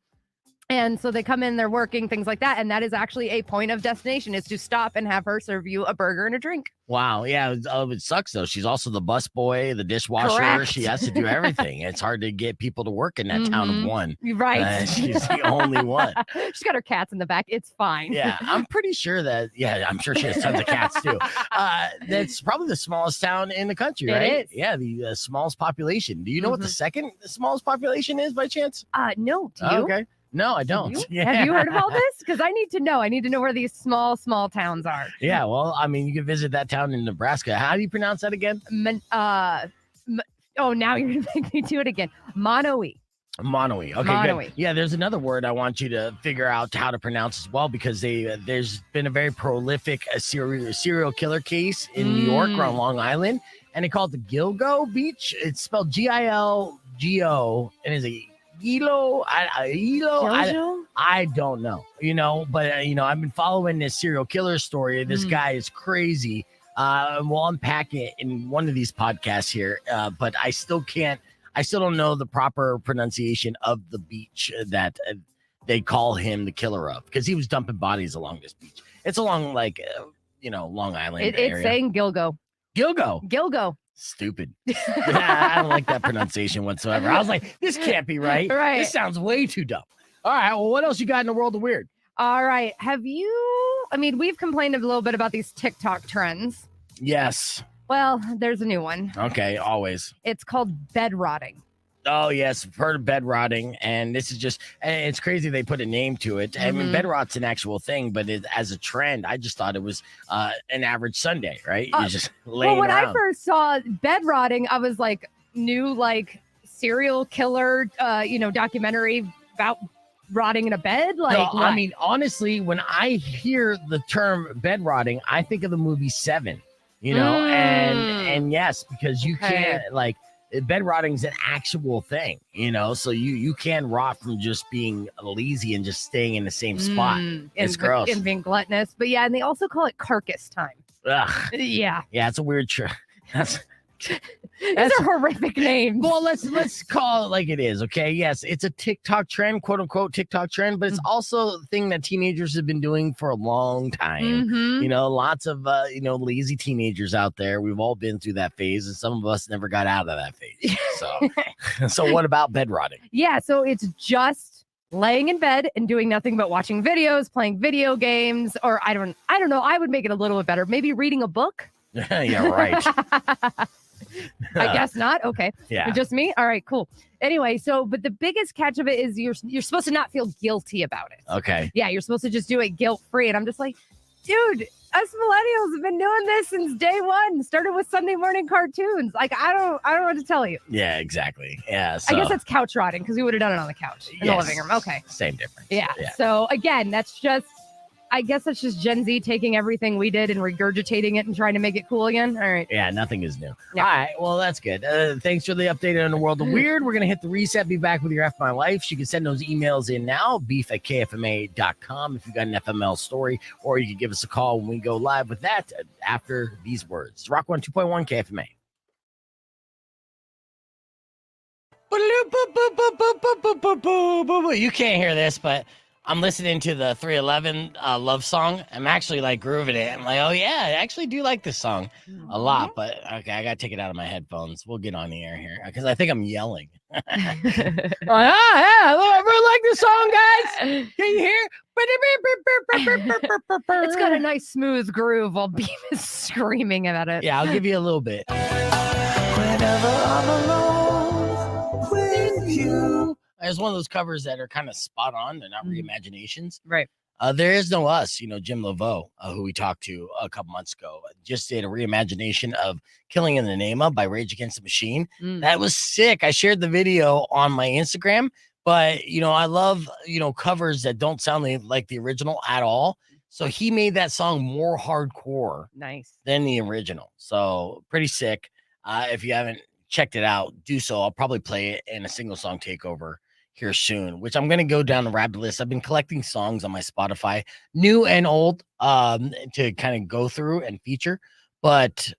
And so they come in, they're working, things like that. And that is actually a point of destination, is to stop and have her serve you a burger and a drink. Wow. Yeah. It sucks, though. She's also the bus boy, the dishwasher. Correct. She has to do everything. It's hard to get people to work in that town of 1. Right. She's the only one. She's got her cats in the back. It's fine. Yeah. I'm pretty sure I'm sure she has tons of cats, too. That's probably the smallest town in the country, right? It is. Yeah. The smallest population. Do you know what the second smallest population is by chance? No. Do you? Okay. No, I don't. Have you heard of all this? Because I need to know. I need to know where these small towns are. Yeah, well, I mean, you can visit that town in Nebraska. How do you pronounce that again? Now you're going to make me do it again. Monoe. Monoe. Okay, Monoe. good. Yeah, there's another word I want you to figure out how to pronounce as well, because there's been a very prolific serial killer case in New York around Long Island, and they call it the Gilgo Beach. It's spelled Gilgo, and it's a Elo, I don't know, but I've been following this serial killer story. This guy is crazy. We'll unpack it in one of these podcasts here, but I still don't know the proper pronunciation of the beach that they call him the killer of, because he was dumping bodies along this beach. It's along Long Island area. It's saying Gilgo. Gilgo. Stupid. I don't like that pronunciation whatsoever. I was like, this can't be right. Right. This sounds way too dumb. All right. Well, what else you got in the world of weird? All right. We've complained a little bit about these TikTok trends. Yes. Well, there's a new one. Okay. Always. It's called bed rotting. Oh yes, I've heard of bed rotting, and this is just, and it's crazy they put a name to it. I mean, bed rot's an actual thing, but as a trend, I just thought it was an average Sunday, right? You're just laying when around. I first saw bed rotting, I was like, new like serial killer, documentary about rotting in a bed. Like, No, I mean, honestly, when I hear the term bed rotting, I think of the movie Seven. And yes, because you can't like. Bed rotting is an actual thing, so you can rot from just being lazy and just staying in the same spot. It's gross. And being gluttonous. But yeah, and they also call it carcass time. Ugh. Yeah. Yeah, it's a weird That's These are horrific names. Well, let's call it like it is, okay? Yes, it's a TikTok trend, quote unquote TikTok trend, but it's also a thing that teenagers have been doing for a long time. Lots of lazy teenagers out there. We've all been through that phase, and some of us never got out of that phase. So what about bed rotting? Yeah, so it's just laying in bed and doing nothing but watching videos, playing video games, or I don't know. I would make it a little bit better. Maybe reading a book. Yeah, right. I guess not. Okay. Yeah. Just me? All right, cool. Anyway, but the biggest catch of it is you're supposed to not feel guilty about it. Okay. Yeah, you're supposed to just do it guilt-free. And I'm just like, dude, us millennials have been doing this since day one. Started with Sunday morning cartoons. Like, I don't know what to tell you. Yeah, exactly. Yeah. So, I guess that's couch rotting because we would have done it on the couch in the living room. Okay. Same difference. Yeah. So again, I guess that's just Gen Z taking everything we did and regurgitating it and trying to make it cool again. All right. Yeah, nothing is new. Yeah. All right, well, that's good. Thanks for the update on the world of weird. We're going to hit the reset, be back with your F My Life. You can send those emails in now, beef@kfma.com if you got an FML story, or you can give us a call when we go live with that after these words. Rock 102.1 KFMA. You can't hear this, but I'm listening to the 311 love song. I'm actually like grooving it. I'm like, oh yeah, I actually do like this song a lot, but okay, I got to take it out of my headphones. We'll get on the air here because I think I'm yelling. Yeah, I really like this song, guys. Can you hear? It's got a nice smooth groove while Beam is screaming about it. Yeah, I'll give you a little bit. Whenever I'm alone with you. It's one of those covers that are kind of spot on. They're not reimaginations. Right. There Is No Us, Jim Laveau, who we talked to a couple months ago, just did a reimagination of Killing in the Name of by Rage Against the Machine. That was sick. I shared the video on my Instagram, but, I love, covers that don't sound like the original at all. So he made that song more hardcore than the original. So pretty sick. If you haven't checked it out, do so. I'll probably play it in a single song takeover here soon, which I'm going to go down the rabbit list. I've been collecting songs on my Spotify, new and old, to kind of go through and feature. But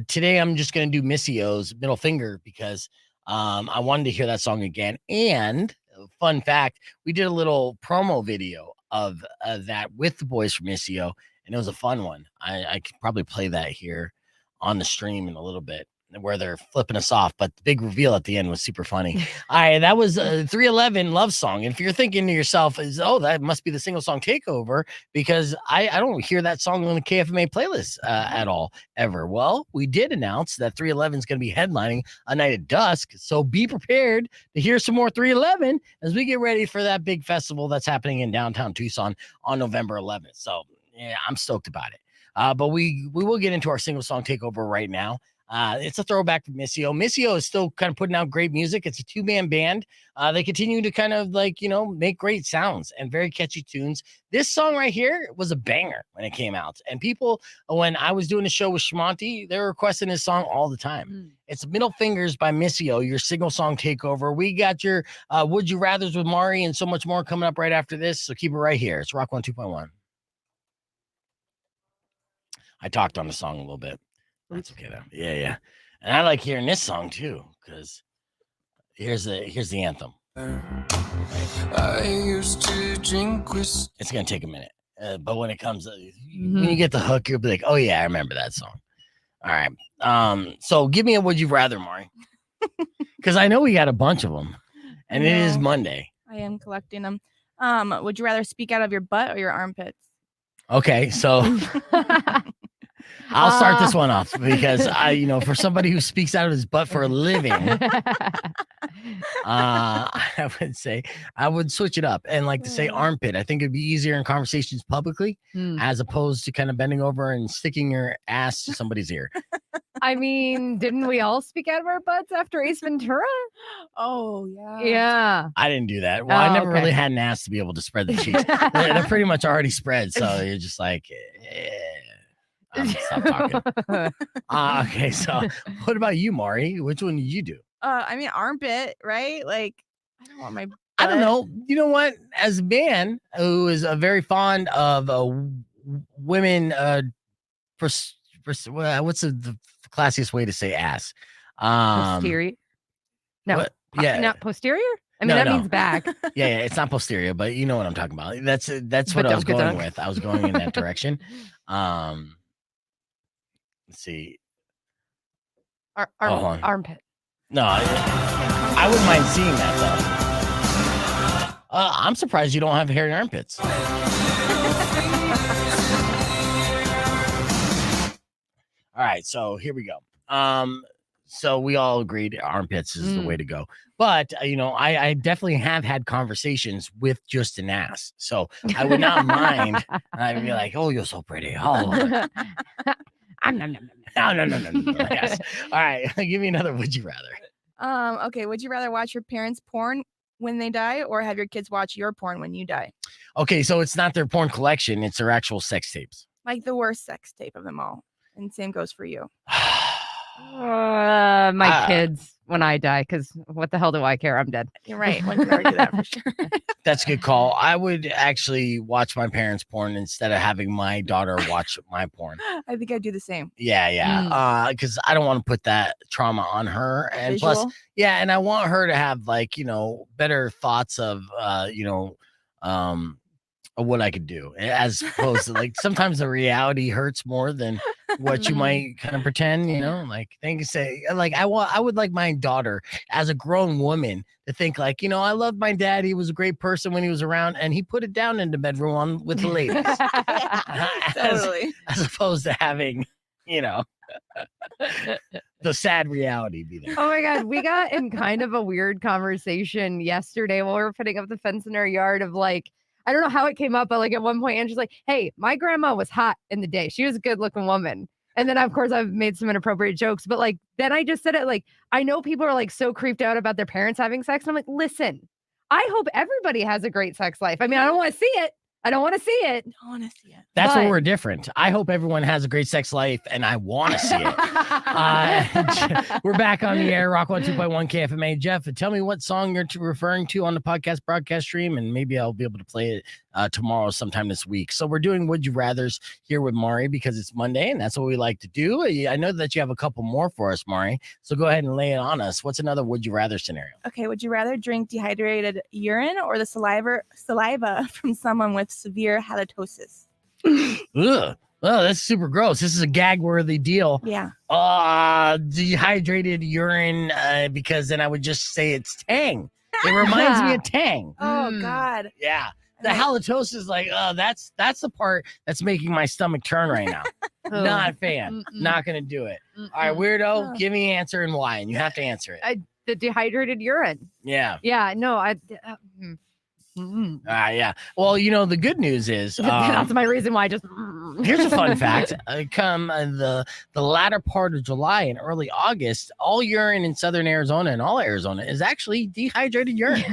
today I'm just going to do Missy O's Middle Finger because I wanted to hear that song again. And fun fact, we did a little promo video of that with the boys from Missy O, and it was a fun one. I could probably play that here on the stream in a little bit, where they're flipping us off, but the big reveal at the end was super funny. All right, that was a 311 love song. And if you're thinking to yourself, that must be the single song takeover, because I don't hear that song on the KFMA playlist at all, ever. Well, we did announce that 311 is going to be headlining A Night at Dusk, so be prepared to hear some more 311 as we get ready for that big festival that's happening in downtown Tucson on November 11th. So yeah, I'm stoked about it. But we will get into our single song takeover right now. It's a throwback to Missy O. Missy O is still kind of putting out great music. It's a two-man band. They continue to kind of make great sounds and very catchy tunes. This song right here was a banger when it came out. And people, when I was doing a show with Shmonty, they were requesting this song all the time. It's Middle Fingers by Missy O, your single song takeover. We got your Would You Rathers with Mari and so much more coming up right after this. So keep it right here. It's Rock 102.1. I talked on the song a little bit. That's okay though. Yeah. And I like hearing this song too, because here's the anthem. I used to drink whiskey. It's gonna take a minute, but when it comes, when you get the hook, you'll be like, "Oh yeah, I remember that song." All right. So give me a Would You Rather, Mari, because I know we got a bunch of them, and it is Monday. I am collecting them. Would you rather speak out of your butt or your armpits? Okay, so. I'll start this one off because for somebody who speaks out of his butt for a living, I would say I would switch it up and like to say armpit. I think it'd be easier in conversations publicly as opposed to kind of bending over and sticking your ass to somebody's ear. I mean, didn't we all speak out of our butts after Ace Ventura? Oh, yeah. Yeah. I didn't do that. Well, I never okay. really had an ass to be able to spread the cheeks. They're pretty much already spread. So you're just like, I'm gonna stop talking. Okay, so what about you, Mari? Which one did you do? I mean, armpit, right? Like, I don't want my butt. I don't know. You know what? As a man who is very fond of women, what's the classiest way to say ass? Posterior? No. What? Yeah. Not posterior? I mean, that means back. Yeah, it's not posterior, but you know what I'm talking about. That's what But I was don't- going with. I was going in that direction. Let's see. Armpit. No, I wouldn't mind seeing that though. I'm surprised you don't have hairy armpits. All right, so here we go. So we all agreed armpits is the way to go. But I definitely have had conversations with just an ass. So I would not mind. I'd be like, "Oh, you're so pretty." Oh, no. Yes. All right, give me another. Would you rather? Okay. Would you rather watch your parents' porn when they die, or have your kids watch your porn when you die? Okay, so it's not their porn collection; it's their actual sex tapes. Like the worst sex tape of them all. And same goes for you. My kids when I die, because what the hell do I care? I'm dead. You're right. One can argue that for sure. That's a good call. I would actually watch my parents' porn instead of having my daughter watch my porn. I think I'd do the same. Yeah. Because I don't want to put that trauma on her. And plus, and I want her to have better thoughts of what I could do, as opposed to like sometimes the reality hurts more than what you might kind of pretend, like things say like I would like my daughter as a grown woman to think like, I loved my dad. He was a great person when he was around and he put it down in the bedroom with the ladies. Totally. As opposed to having, the sad reality be there. Oh my God. We got in kind of a weird conversation yesterday while we were putting up the fence in our yard of like, I don't know how it came up, but like at one point, Andrew's like, "Hey, my grandma was hot in the day. She was a good looking woman." And then, of course, I've made some inappropriate jokes, but like, then I just said it like, I know people are like so creeped out about their parents having sex. And I'm like, listen, I hope everybody has a great sex life. I mean, I don't want to see it. I don't want to see it. I want to see it. That's where we're different. I hope everyone has a great sex life and I want to see it. We're back on the air, Rock 102.1 KFMA. Jeff, tell me what song you're referring to on the podcast broadcast stream, and maybe I'll be able to play it tomorrow sometime this week. So we're doing Would You Rathers here with Mari because it's Monday and that's what we like to do. I know that you have a couple more for us, Mari. So go ahead and lay it on us. What's another Would You Rather scenario? Okay. Would you rather drink dehydrated urine or the saliva from someone with severe halitosis? Ugh. Oh, that's super gross. This is a gag-worthy deal. Yeah. Dehydrated urine, because then I would just say it's Tang. It reminds me of Tang. Oh, God. Yeah. The halitosis is like, that's the part that's making my stomach turn right now. Not a fan. Not going to do it. All right, weirdo, give me an answer and why. And you have to answer it. The dehydrated urine. Yeah. Yeah. No, Yeah. Well, the good news is that's my reason why I just here's a fun fact. Come the latter part of July and early August, all urine in southern Arizona and all Arizona is actually dehydrated urine.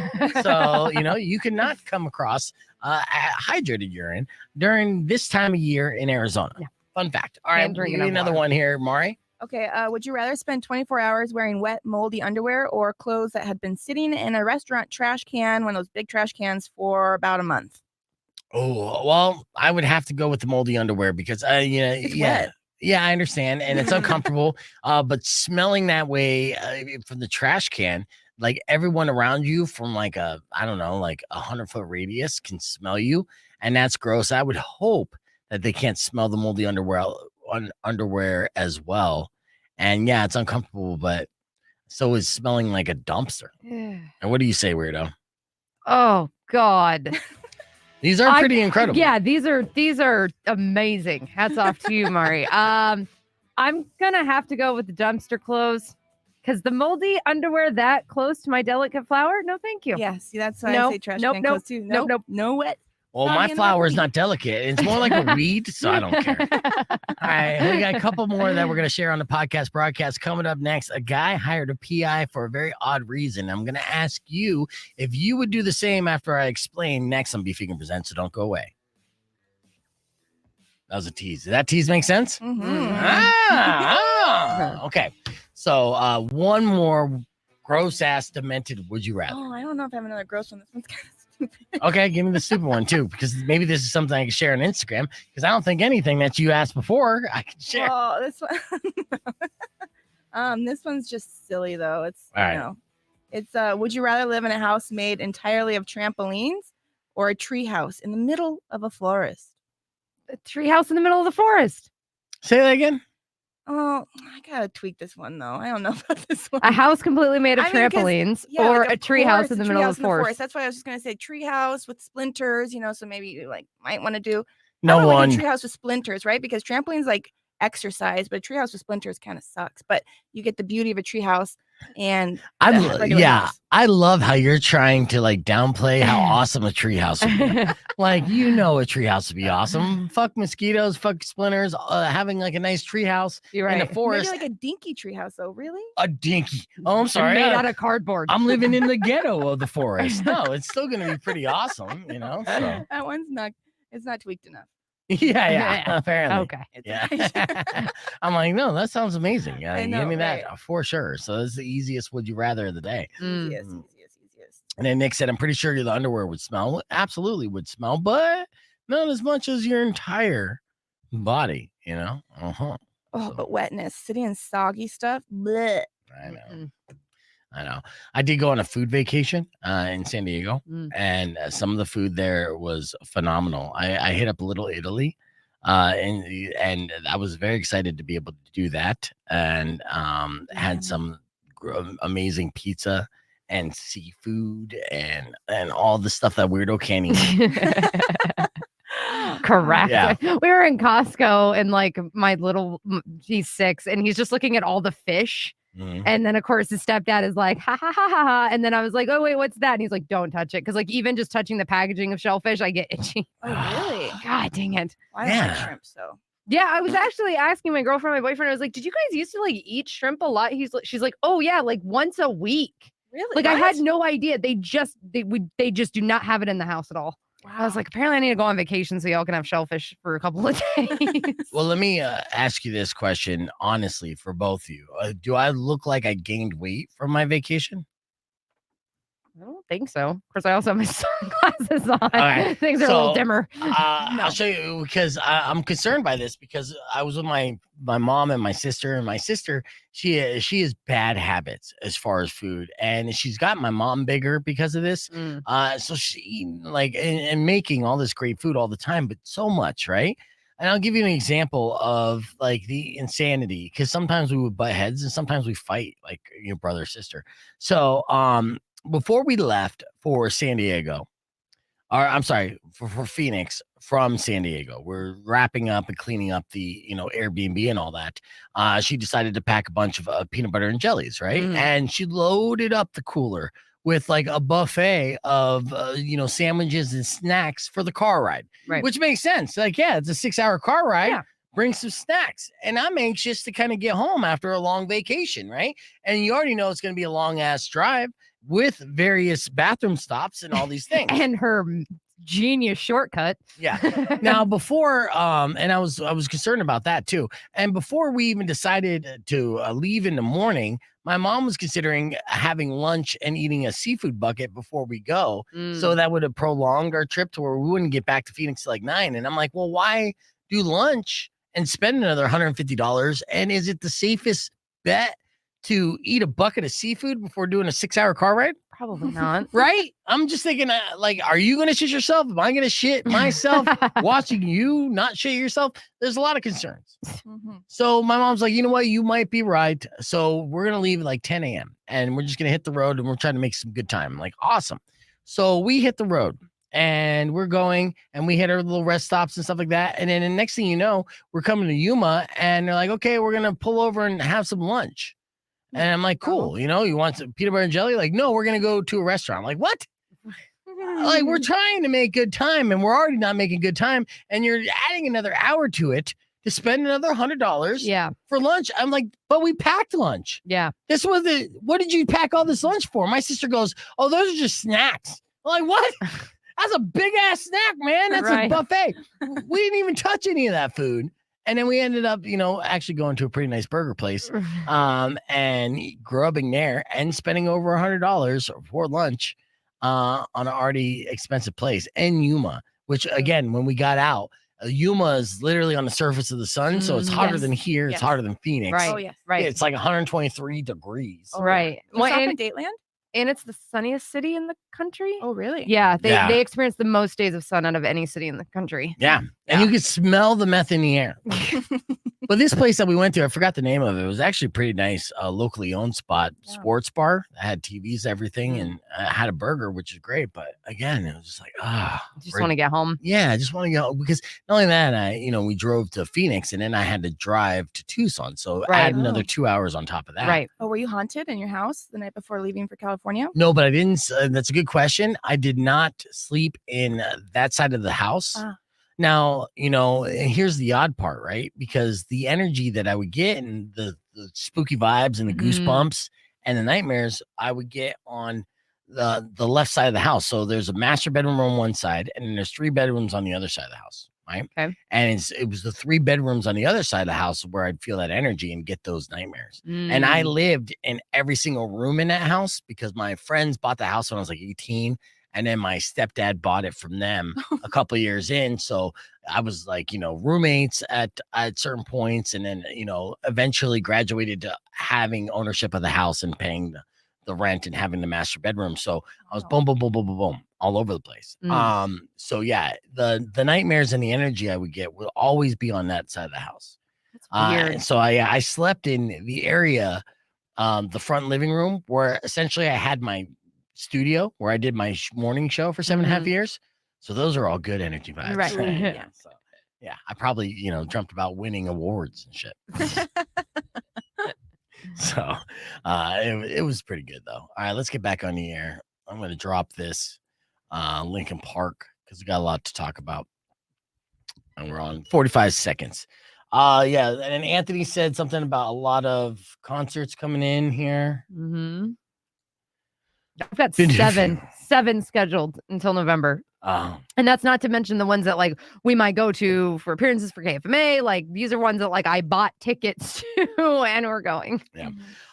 So, you cannot come across hydrated urine during this time of year in Arizona. Yeah. Fun fact. All right, give me another one here, Mari. Okay, would you rather spend 24 hours wearing wet, moldy underwear or clothes that had been sitting in a restaurant trash can, one of those big trash cans, for about a month? Oh, well, I would have to go with the moldy underwear because, wet. Yeah, I understand. And it's uncomfortable. But smelling that way from the trash can, like everyone around you from like a 100-foot radius can smell you. And that's gross. I would hope that they can't smell the moldy underwear as well. And yeah, it's uncomfortable, but so is smelling like a dumpster. And what do you say, weirdo? Oh God. These are pretty incredible. Yeah, these are amazing. Hats off to you, Mari. I'm gonna have to go with the dumpster clothes Because the moldy underwear that close to my delicate flower, no, thank you. Yeah, see, that's why I Nope, say trash nope, can nope, clothes too. nope, nope. No wet. Well, Soggy my in the flower is body. not delicate. It's more like a weed, so I don't care. All right, we got a couple more that we're going to share on the podcast broadcast. Coming up next, a guy hired a PI for a very odd reason. I'm going to ask you if you would do the same after I explain next on Beef Vegan Presents, so don't go away. That was a tease. Did that tease make sense? Okay. So one more gross-ass demented would you rather. Oh, I don't know if I have another gross one. This one's kind of stupid. Okay, give me the stupid one too, because maybe this is something I can share on Instagram, because I don't think anything that you asked before I can share. Oh, this one. This one's just silly though. It's All right. you know, it's would you rather live in a house made entirely of trampolines or a tree house in the middle of a forest? A tree house in the middle of the forest. Say that again. Oh, I gotta tweak this one though. I don't know about this one. A house completely made of I mean, 'cause- trampolines, Yeah, or like, a of tree house course, in a the tree middle house of the in forest. That's why I was just gonna say tree house with splinters. You know, so maybe you like might want to do No like one. a tree house with splinters, right? Because trampolines like exercise, but a tree house with splinters kind of sucks. But you get the beauty of a tree house and the regular house. I love how you're trying to like downplay how awesome a treehouse would be. Like, you know, a treehouse would be awesome. Fuck mosquitoes, fuck splinters. Having like a nice treehouse You're in right. the forest. Maybe like a dinky tree house though. Really? A dinky. Oh, I'm sorry. Made out of cardboard. I'm living in the ghetto of the forest. No, it's still gonna be pretty awesome, you know. So That one's not. It's not tweaked enough. yeah, apparently. Okay. It's Yeah. I'm like, no, that sounds amazing. Yeah, I give know, me that right? for sure. So this is the easiest would you rather of the day. Mm. Easiest. And then Nick said, I'm pretty sure the underwear would smell. Absolutely would smell, but not as much as your entire body, you know? Uh-huh. Oh, but wetness, sitting in soggy stuff. Blech. I know. Mm-mm. I know. I did go on a food vacation in San Diego, Mm. and some of the food there was phenomenal. I hit up Little Italy, and I was very excited to be able to do that, and had some amazing pizza and seafood and all the stuff that Weirdo can't eat. Correct. Yeah. We were in Costco and like my little, he's 6 and he's just looking at all the fish. Mhm. And then of course his stepdad is like, ha ha ha ha ha. And then I was like, oh wait, what's that? And he's like, don't touch it. Cause like even just touching the packaging of shellfish, I get itchy. Oh, really? God dang it. I don't like Yeah. shrimp, so. Yeah, I was actually asking my girlfriend, my boyfriend, I was like, did you guys used to like eat shrimp a lot? She's like, oh yeah, like once a week. Really? Like I had What? no idea. They just do not have it in the house at all. I was like, apparently I need to go on vacation so y'all can have shellfish for a couple of days. Well, let me ask you this question honestly for both of you. Do I look like I gained weight from my vacation? I don't think so. Of course, I also have my sunglasses on. right, Things are a little so- dimmer. I'll show you because I'm concerned by this because I was with my mom and my sister, and my sister she has bad habits as far as food, and she's got my mom bigger because of this. Mm. So she like and making all this great food all the time, but so much, right? And I'll give you an example of like the insanity because sometimes we would butt heads and sometimes we fight like your brother or sister. So before we left for San Diego, or I'm sorry, for Phoenix from San Diego, we're wrapping up and cleaning up the Airbnb and all that. She decided to pack a bunch of peanut butter and jellies, right? Mm. And she loaded up the cooler with like a buffet of sandwiches and snacks for the car ride, Right. which makes sense. Like, yeah, it's a 6-hour car ride. Yeah. Bring some snacks. And I'm anxious to kind of get home after a long vacation, right? And you already know it's going to be a long ass drive with various bathroom stops and all these things. And her genius shortcut. Yeah. Now before, and I was concerned about that too. And before we even decided to leave in the morning, my mom was considering having lunch and eating a seafood bucket before we go. Mm. So that would have prolonged our trip to where we wouldn't get back to Phoenix till like 9. And I'm like, well, why do lunch and spend another $150? And is it the safest bet to eat a bucket of seafood before doing a 6-hour car ride? Probably not. Right? I'm just thinking, like, are you going to shit yourself? Am I going to shit myself watching you not shit yourself? There's a lot of concerns. Mhm. So my mom's like, you know what? You might be right. So we're going to leave at like 10 a.m. and we're just going to hit the road and we're trying to make some good time. I'm like, awesome. So we hit the road and we're going and we hit our little rest stops and stuff like that. And then the next thing you know, we're coming to Yuma and they're like, okay, we're going to pull over and have some lunch. And I'm like, cool. You know, you want some peanut butter and jelly? Like, no, we're going to go to a restaurant. I'm like, what? Like, we're trying to make good time and we're already not making good time. And you're adding another hour to it to spend another $100 for lunch. I'm like, but we packed lunch. Yeah. This was what did you pack all this lunch for? My sister goes, oh, those are just snacks. I'm like, what? That's a big ass snack, man. That's a buffet. We didn't even touch any of that food. And then we ended up, you know, actually going to a pretty nice burger place and grubbing there and spending over $100 for lunch on an already expensive place in Yuma, which again, when we got out, Yuma is literally on the surface of the sun. So it's hotter than here. It's hotter than Phoenix. Right. Oh, yes. Right. It's like 123 degrees. Right. You stop in Dateland? And it's the sunniest city in the country. Oh, really? Yeah. They experience the most days of sun out of any city in the country. Yeah. And you could smell the meth in the air. But this place that we went to, I forgot the name of it. It was actually a pretty nice, locally owned spot, sports bar. It had TVs, everything, and had a burger, which is great. But again, it was just like, just want to get home. Yeah, I just want to go because not only that, we drove to Phoenix and then I had to drive to Tucson. So add another 2 hours on top of that. Right. Oh, were you haunted in your house the night before leaving for California? No, but I didn't. That's a good question. I did not sleep in that side of the house. Now, here's the odd part, right? Because the energy that I would get and the spooky vibes and the goosebumps and the nightmares I would get on the left side of the house. So there's a master bedroom on one side and then there's 3 bedrooms on the other side of the house, right? Okay. And it was the 3 bedrooms on the other side of the house where I'd feel that energy and get those nightmares. And I lived in every single room in that house because my friends bought the house when I was like 18. And then my stepdad bought it from them a couple of years in. So I was like, roommates at certain points. And then, eventually graduated to having ownership of the house and paying the rent and having the master bedroom. So I was boom, boom, boom, boom, boom, boom, all over the place. So yeah, the nightmares and the energy I would get will always be on that side of the house. That's weird. So I slept in the area, the front living room where essentially I had my studio where I did my morning show for 7.5 years. So those are all good energy vibes. Right. Yeah. So, yeah. I probably, dreamt about winning awards and shit. So it was pretty good though. All right, let's get back on the air. I'm going to drop this Lincoln Park because we got a lot to talk about. And we're on 45 seconds. Yeah. And Anthony said something about a lot of concerts coming in here. I've got seven scheduled until November. And that's not to mention the ones that like we might go to for appearances for KFMA. Like these are ones that like I bought tickets to and we're going. Yeah.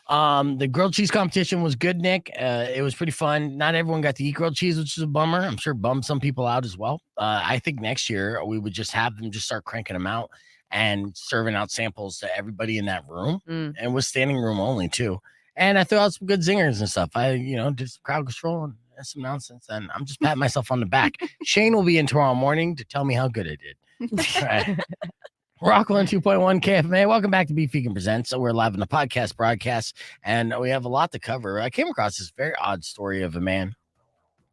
The grilled cheese competition was good, Nick. It was pretty fun. Not everyone got to eat grilled cheese, which is a bummer. I'm sure bummed some people out as well. I think next year we would just have them just start cranking them out and serving out samples to everybody in that room. And was standing room only too. And I threw out some good zingers and stuff. I, did some crowd control and some nonsense. And I'm just patting myself on the back. Shane will be in tomorrow morning to tell me how good I did. All right. Rock 102.1 KFMA. Welcome back to Beef Vegan Presents. So we're live in the podcast broadcast, and we have a lot to cover. I came across this very odd story of a man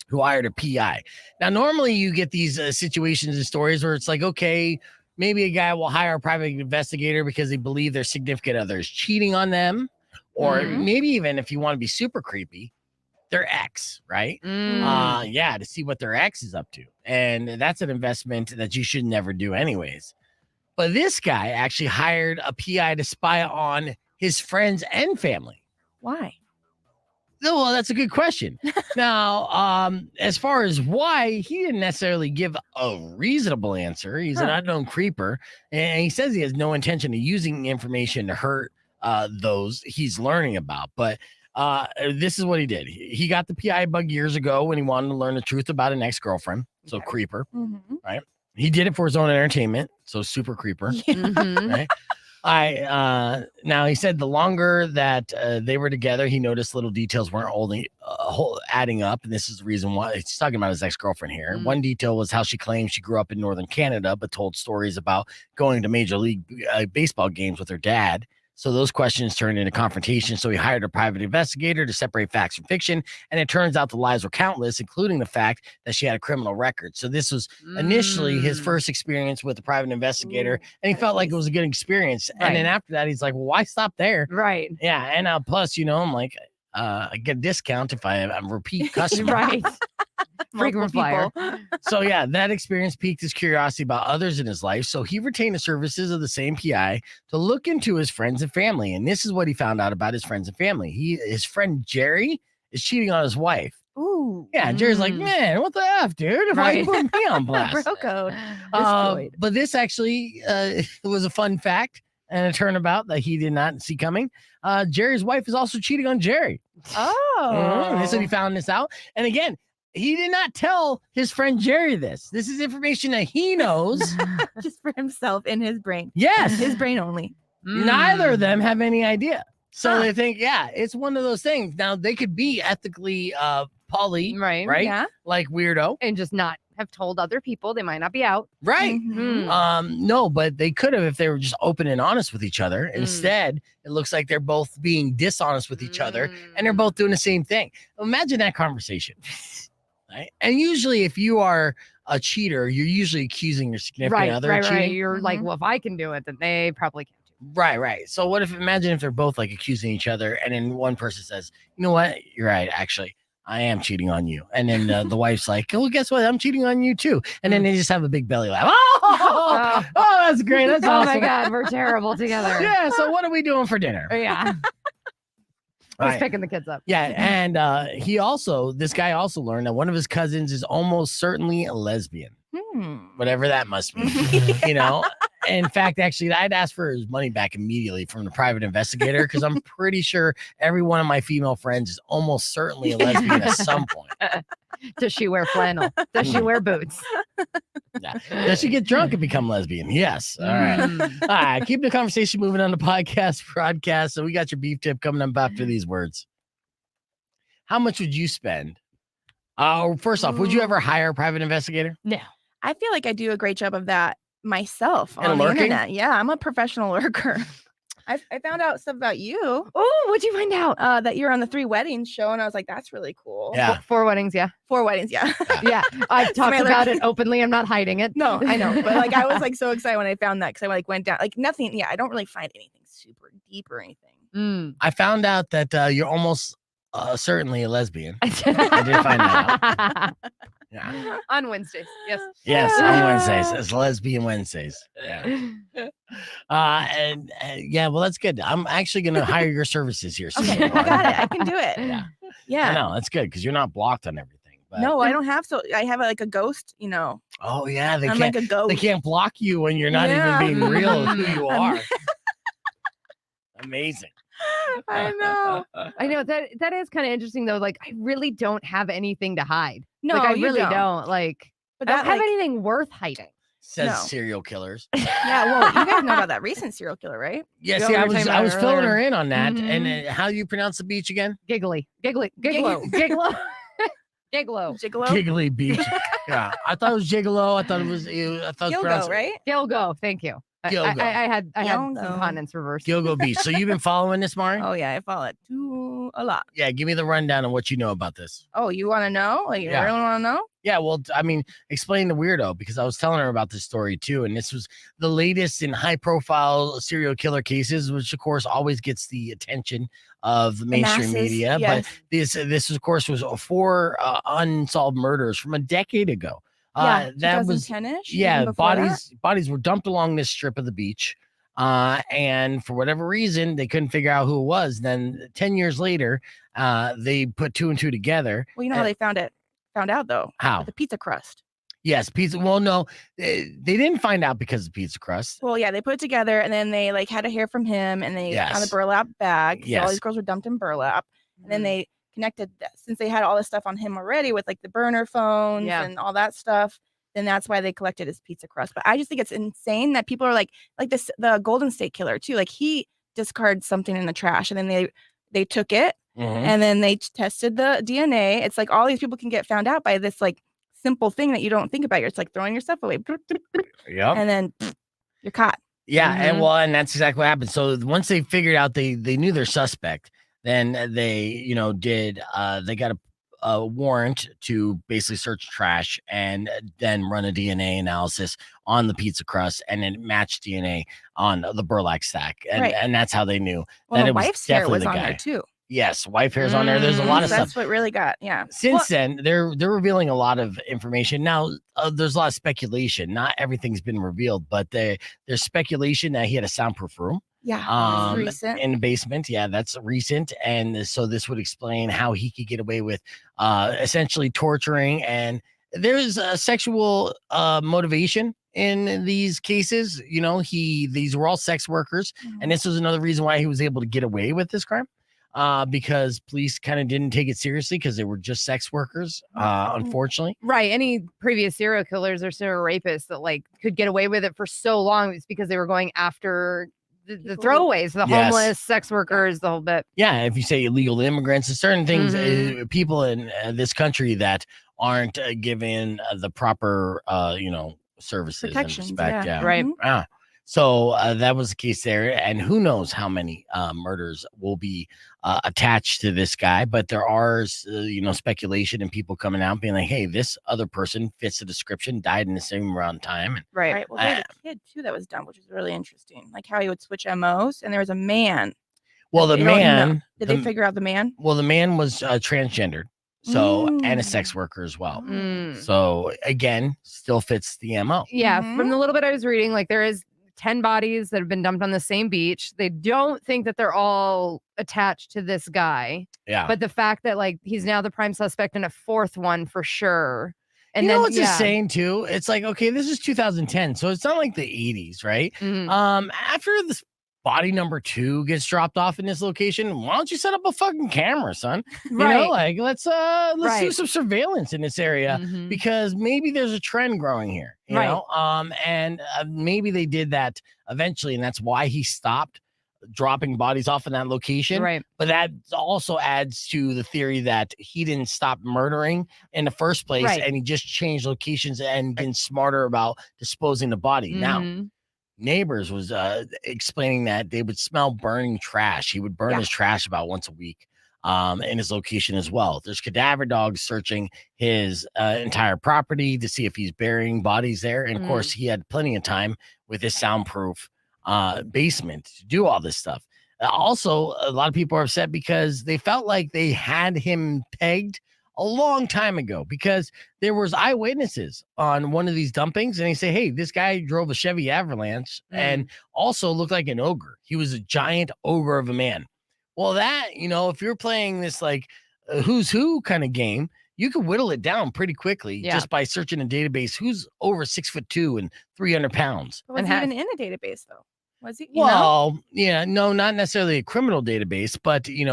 who hired a PI. Now, normally you get these situations and stories where it's like, okay, maybe a guy will hire a private investigator because they believe their significant other is cheating on them. Or maybe even if you want to be super creepy, their ex, right? To see what their ex is up to. And that's an investment that you should never do anyways. But this guy actually hired a PI to spy on his friends and family. Why? Well, that's a good question. Now, as far as why, he didn't necessarily give a reasonable answer. He's an unknown creeper. And he says he has no intention of using information to hurt those he's learning about. But this is what he did. He got the PI bug years ago when he wanted to learn the truth about an ex-girlfriend. So creeper, right? He did it for his own entertainment. So super creeper. Right? Now he said the longer that they were together, he noticed little details weren't adding up. And this is the reason why he's talking about his ex-girlfriend here. One detail was how she claimed she grew up in Northern Canada, but told stories about going to Major League Baseball games with her dad. So those questions turned into confrontation. So he hired a private investigator to separate facts from fiction. And it turns out the lies were countless, including the fact that she had a criminal record. So this was initially his first experience with a private investigator. And he felt like it was a good experience. Right. And then after that, he's like, well, why stop there? Right. Yeah. And plus, I'm like, I get a discount if I'm a repeat customer. Right. Frequent flyer. So yeah, that experience piqued his curiosity about others in his life. So he retained the services of the same PI to look into his friends and family. And this is what he found out about his friends and family. His friend Jerry is cheating on his wife. Ooh. Yeah, and Jerry's like, man, what the F, dude? Why you putting me on blast? Bro code. But this actually was a fun fact and a turnabout that he did not see coming. Jerry's wife is also cheating on Jerry. Oh. So he found this out. And again, he did not tell his friend Jerry this. This is information that he knows. Just for himself in his brain. Yes. His brain only. Neither of them have any idea. So they think, yeah, it's one of those things. Now, they could be ethically poly, right? Yeah. Like Weirdo. And just not have told other people. They might not be out. Right. Mhm. No, but they could have if they were just open and honest with each other. Instead, it looks like they're both being dishonest with each other and they're both doing the same thing. Imagine that conversation. Right. And usually if you are a cheater, you're usually accusing your significant other of cheating. Right. You're like, well, if I can do it, then they probably can too. Right. So imagine if they're both like accusing each other and then one person says, you know what? You're right. Actually, I am cheating on you. And then the wife's like, well, guess what? I'm cheating on you too. And then they just have a big belly laugh. Oh, that's great. That's awesome. Oh my God, we're terrible together. Yeah. So what are we doing for dinner? Yeah. He's Right. picking the kids up. Yeah. And this guy also learned that one of his cousins is almost certainly a lesbian, whatever that must mean, In fact, actually, I'd ask for his money back immediately from the private investigator because I'm pretty sure every one of my female friends is almost certainly a lesbian at some point. Does she wear flannel? Does she wear boots? Yeah. Does she get drunk and become lesbian? Yes. All right. All right. Keep the conversation moving on the broadcast. So we got your beef tip coming up after these words. How much would you spend? First off, would you ever hire a private investigator? No. I feel like I do a great job of that myself And on the lurking? internet. Yeah, I'm a professional lurker. I found out stuff about you. Oh, what'd you find out? That you're on the 3 Weddings show, and I was like, that's really cool. Yeah. 4 weddings, yeah. 4 Weddings, yeah. Yeah. I've talked My about lurking. it openly. I'm not hiding it. No, I know, but like I was like so excited when I found that because I like went down like nothing. Yeah, I don't really find anything super deep or anything. I found out that you're almost certainly a lesbian. I did find that out. Yeah. On Wednesdays. Yes. Yes, on Wednesdays. It's Lesbian Wednesdays. Yeah. Well, that's good. I'm actually going to hire your services here soon. Okay, I got it. I can do it. Yeah. Yeah. I know that's good because you're not blocked on everything. But... No, I don't have. So I have like a ghost. Oh yeah, they I'm can't. like a ghost. They can't block you when you're not Yeah. even being real with who you are. Amazing. I know. I know that is kind of interesting though. Like I really don't have anything to hide. No, like, I you really don't. don't. Like But I that don't have like, anything worth hiding. Says No. serial killers. yeah. Well, you guys know about that recent serial killer, right? Yeah, Yeah, see, we I were was talking I about was it filling earlier. her in on that. And Mhm. how do you pronounce the beach again? Giggly. Giglo. Giglo. Gigolo. Giggly Beach. Yeah, I thought it was Gigolo. I thought it was. I thought it was Gilgo, pronounced right? Gilgo. Thank you. Gilgo. I had some Gilgo. continents reversed. Gilgo Beach. So you've been following this, Mari? Oh yeah, I follow it too a lot. Yeah, give me the rundown on what you know about this. Oh, you want to know? Like, you Yeah. really want to know? Yeah, well, I mean, explain the weirdo because I was telling her about this story too, and this was the latest in high-profile serial killer cases, which of course always gets the attention of the mainstream masses, media. yes. But this of course was 4 unsolved murders from a decade ago. Yeah, That was 2010-ish, yeah. even before that. Bodies were dumped along this strip of the beach. And for whatever reason, they couldn't figure out who it was. Then 10 years later, they put 2 and 2 together. Well, you know how they found out though. How? With the pizza crust. Yes, pizza. Well, no, they didn't find out because of pizza crust. Well, yeah, they put it together and then they like had to hear from him and they on the Yes. burlap bag. So all Yes. these girls were dumped in burlap. And then Mhm. they connected since they had all this stuff on him already with like the burner phones Yeah. and all that stuff. Then that's why they collected his pizza crust. But I just think it's insane that people are like this the Golden State Killer too. Like he discarded something in the trash and then they took it Mhm. and then they tested the DNA. It's like all these people can get found out by this like simple thing that you don't think about. It's like throwing your stuff away Yep. and then you're caught. Yeah, and Mhm. well, and that's exactly what happened. So once they figured out they knew their suspect, then they did they got a warrant to basically search trash and then run a DNA analysis on the pizza crust and then match DNA on the burlap sack, and Right. and that's how they knew Well, that the it was wife's hair definitely was the on guy. there too. Yes, wife hair's on there. There's a lot So of stuff. that's what really got. Yeah. Since then, they're revealing a lot of information. Now, there's a lot of speculation. Not everything's been revealed, but there's speculation that he had a soundproof room Yeah. That's um recent. in the basement. Yeah, that's recent. And so this would explain how he could get away with essentially torturing, and there's a sexual motivation in these cases. These were all sex workers, and this was another reason why he was able to get away with this crime. Because police kind of didn't take it seriously because they were just sex workers, unfortunately. Right. Any previous serial killers or serial rapists that like could get away with it for so long, it's because they were going after the throwaways, the Yes. homeless, sex workers, the whole bit. Yeah, if you say illegal immigrants, there's certain things, people in this country that aren't given the proper, services and Protections, respect. yeah. Yeah, Right. Ah. So that was the case there, and who knows how many murders will be attached to this guy? But there are, speculation and people coming out being like, "Hey, this other person fits the description, died in the same amount of time." Right. Right. Well, there's a kid too that was done, which is really interesting. Like how he would switch MOs, and there was a man. Well, the They don't know. man, Did they figure out the man? well, the man was transgendered, so and a Mm. sex worker as well. Mm. So again, still fits the MO. Yeah. Mhm. From the little bit I was reading, like there is 10 bodies that have been dumped on the same beach. They don't think that they're all attached to this guy, Yeah. but the fact that like he's now the prime suspect in a fourth one for sure. And you then know what's yeah. insane too? It's like, okay, this is 2010, so it's not like the 80s, right? Mhm. After this body number 2 gets dropped off in this location, why don't you set up a fucking camera, son? Right. Like let's do Right. some surveillance in this area Mhm. because maybe there's a trend growing here, you Right. know? And maybe they did that eventually, and that's why he stopped dropping bodies off in that location. Right. But that also adds to the theory that he didn't stop murdering in the first place, Right. and he just changed locations and been smarter about disposing the body. Now, Mhm. neighbors was explaining that they would smell burning trash. He would burn Yeah. his trash about once a week in his location as well. There's cadaver dogs searching his entire property to see if he's burying bodies there. And of course, he had plenty of time with his soundproof basement to do all this stuff. Also, a lot of people are upset because they felt like they had him pegged a long time ago because there was eyewitnesses on one of these dumpings, and they say, "Hey, this guy drove a Chevy Avalanche and also looked like an ogre. He was a giant ogre of a man." Well, that if you're playing this like who's who kind of game, you can whittle it down pretty quickly Yeah. just by searching a database. Who's over 6'2" and 300 pounds? Was And he ha- even in a database though? Was he? You know? Well, yeah, no, not necessarily a criminal database, but in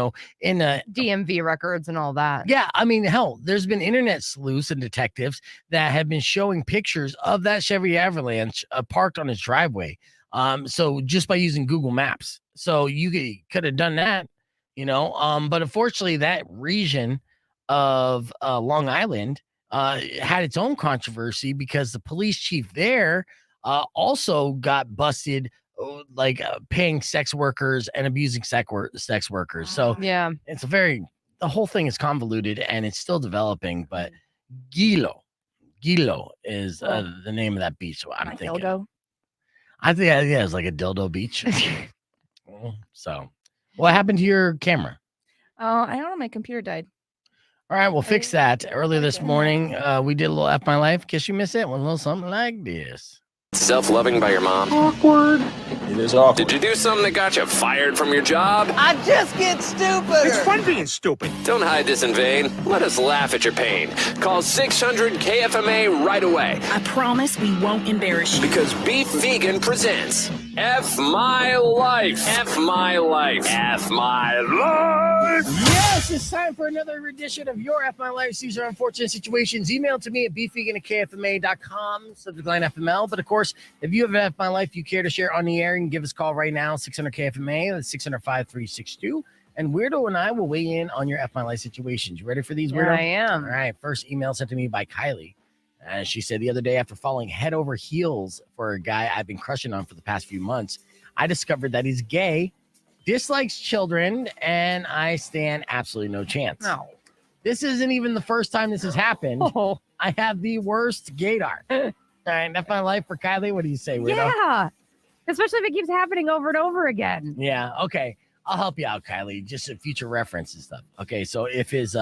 a DMV records and all that. yeah, I mean, hell, there's been internet sleuths and detectives that have been showing pictures of that Chevy Avalanche parked on his driveway. So just by using Google Maps, so you could have done that, but unfortunately, that region of Long Island had its own controversy because the police chief there also got busted. Paying sex workers and abusing sex workers. So Yeah. it's the whole thing is convoluted and it's still developing, but Gilo is the name of that beach. So I'm Like thinking, dildo. I think, yeah, it's like a dildo beach. So what happened to your camera? Oh, I don't know. My computer died. All right, we'll fix that. Earlier this Okay. morning, we did a little F My Life. Guess you miss it? One little something like this. Self-loving by your mom? Awkward. It is awkward. Did you do something that got you fired from your job? I just get stupider. It's fun being stupid. Don't hide this in vain. Let us laugh at your pain. Call 600-KFMA right away. I promise we won't embarrass you. Because Beef Vegan presents F My Life. F My Life. F My Life. Yes, it's time for another edition of Your F My Life. These are unfortunate situations. Email to me at beefvegan@kfma.com, subject line FML. But of course, if you have an F My Life you care to share on the air, you can give us a call right now, 600-KFMA, that's 600-5362. And Weirdo and I will weigh in on your F My Life situations. You ready for these, Weirdo? I am. All right, first email sent to me by Kylie. She said the other day, after falling head over heels for a guy I've been crushing on for the past few months, I discovered that he's gay, dislikes children, and I stand absolutely no chance. No. This isn't even the first time this has happened. Oh. I have the worst gaydar. All right, that's my life for Kylie. What do you say, weirdo? Yeah. Especially if it keeps happening over and over again. Yeah, okay. I'll help you out, Kylie. Just a future reference and stuff. Okay, so if his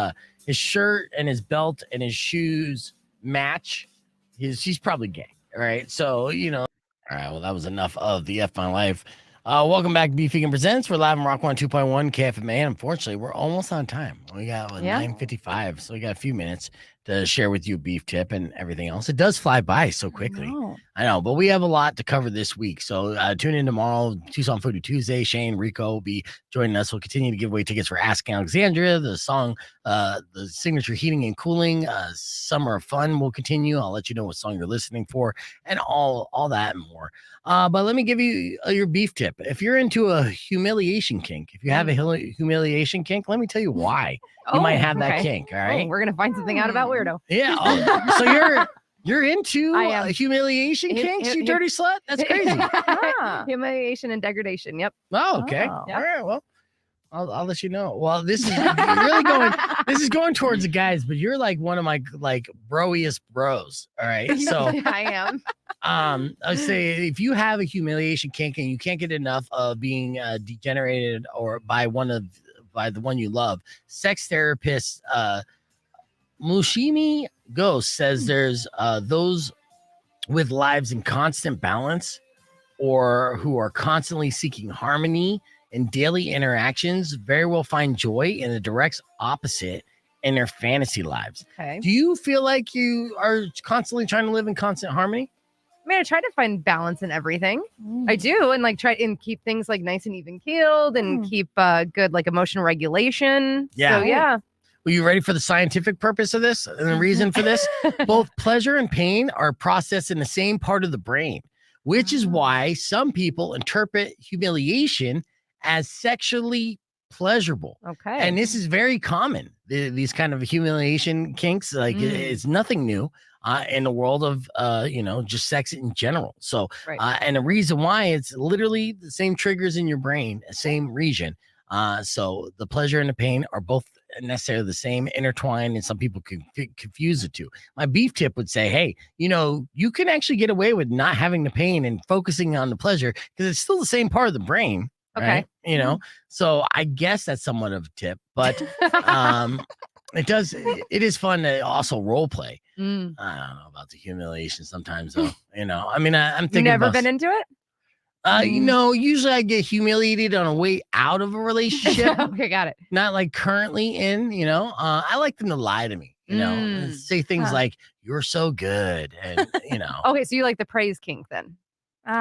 shirt and his belt and his shoes match, he's probably gay. All right. So, you know. All right, well, that was enough of the F My Life. Welcome back to Beef Vegan Presents. We're live on Rock 102.1 KFMA. Unfortunately, we're almost on time. We got 9:55, so we got a few minutes to share with you beef tip and everything else. It does fly by so quickly. I know, but we have a lot to cover this week. So tune in tomorrow, Tucson Foodie Tuesday. Shane Rico will be joining us. We'll continue to give away tickets for Ask Alexandria, the song, the signature heating and cooling, Summer of Fun will continue. I'll let you know what song you're listening for and all that and more. But let me give you your beef tip. If you're into a humiliation kink, if you have a humiliation kink, let me tell you why you might have that kink. All right. We're going to find something out about Weirdo. Yeah. So you're into humiliation kinks, you dirty slut? That's crazy. Humiliation and degradation. Yep. Oh, okay. Oh. All right. Well, I'll let you know. Well, this is really going. This is going towards the guys, but you're like one of my broiest bros. All right. So I am. I would say if you have a humiliation kink and you can't get enough of being degenerated or by the one you love, sex therapist Mushimi Ghost says there's those with lives in constant balance or who are constantly seeking harmony in daily interactions very well find joy in the direct opposite in their fantasy lives. Okay. Do you feel like you are constantly trying to live in constant harmony? I mean, I try to find balance in everything. I do, and try and keep things nice and even keeled, and keep good emotional regulation. Yeah. So yeah. Are you ready for the scientific purpose of this and the reason for this? Both pleasure and pain are processed in the same part of the brain, which is why some people interpret humiliation as sexually pleasurable. Okay. And this is very common. These kind of humiliation kinks, it's nothing new in the world of, just sex in general. So, and the reason why it's literally the same triggers in your brain, same region. So the pleasure and the pain are both necessarily the same, intertwined, and some people can confuse the two. My beef tip would say, hey, you can actually get away with not having the pain and focusing on the pleasure because it's still the same part of the brain. Okay. Right? So I guess that's somewhat of a tip, but it is fun to also role play. I don't know about the humiliation sometimes though. I'm thinking you never been into it? Usually I get humiliated on a way out of a relationship. Okay, got it. Not currently in, I like them to lie to me, and say things like, you're so good. And, Okay, so you like the praise kink then?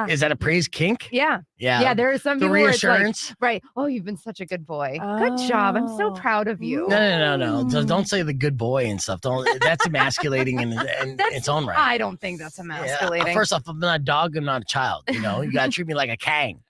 Is that a praise kink? Yeah. Yeah. Yeah, there are some people where it's reassurance. right. Oh, you've been such a good boy. Good job. I'm so proud of you. No. Don't say the good boy and stuff. That's emasculating in its own right. I don't think that's emasculating. Yeah. First off, I'm not a dog. I'm not a child. You gotta treat me like a kang.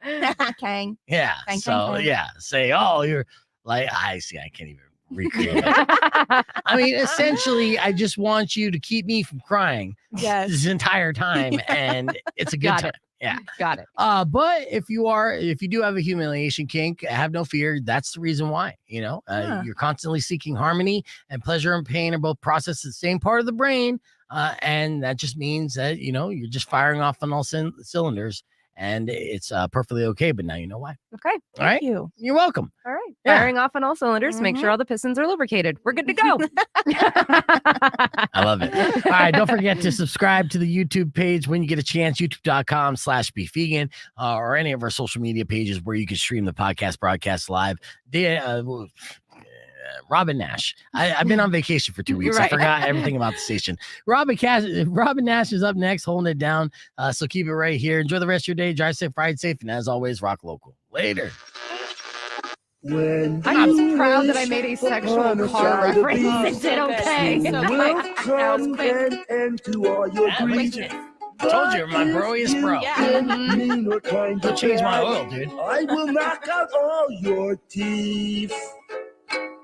Kang. Yeah. Kang, so kang. yeah, say, oh, you're I can't even recreate it. Essentially, I just want you to keep me from crying this entire time, and it's a good time. Yeah. Got it. But if you do have a humiliation kink, have no fear. That's the reason why, you're constantly seeking harmony, and pleasure and pain are both processed in the same part of the brain. And that just means that, you're just firing off on all cylinders, and it's perfectly okay. But now you know why. Okay. All right. Thank you. You're welcome. All right. Yeah. Firing off on all cylinders. Make sure all the pistons are lubricated. We're good to go. I love it. All right. Don't forget to subscribe to the YouTube page when you get a chance, youtube.com/beefvegan, or any of our social media pages where you can stream the podcast broadcast live. Robin Nash. I've been on vacation for 2 weeks. Right. I forgot everything about the station. Robin Nash is up next, holding it down. So keep it right here. Enjoy the rest of your day. Drive safe, ride safe, and as always, rock local. Later. I'm just proud that I made a sexual car reference. It did okay. Will come an end to all your grief. I told you, my broiest bro. Don't Don't change my oil, dude. I will knock out all your teeth.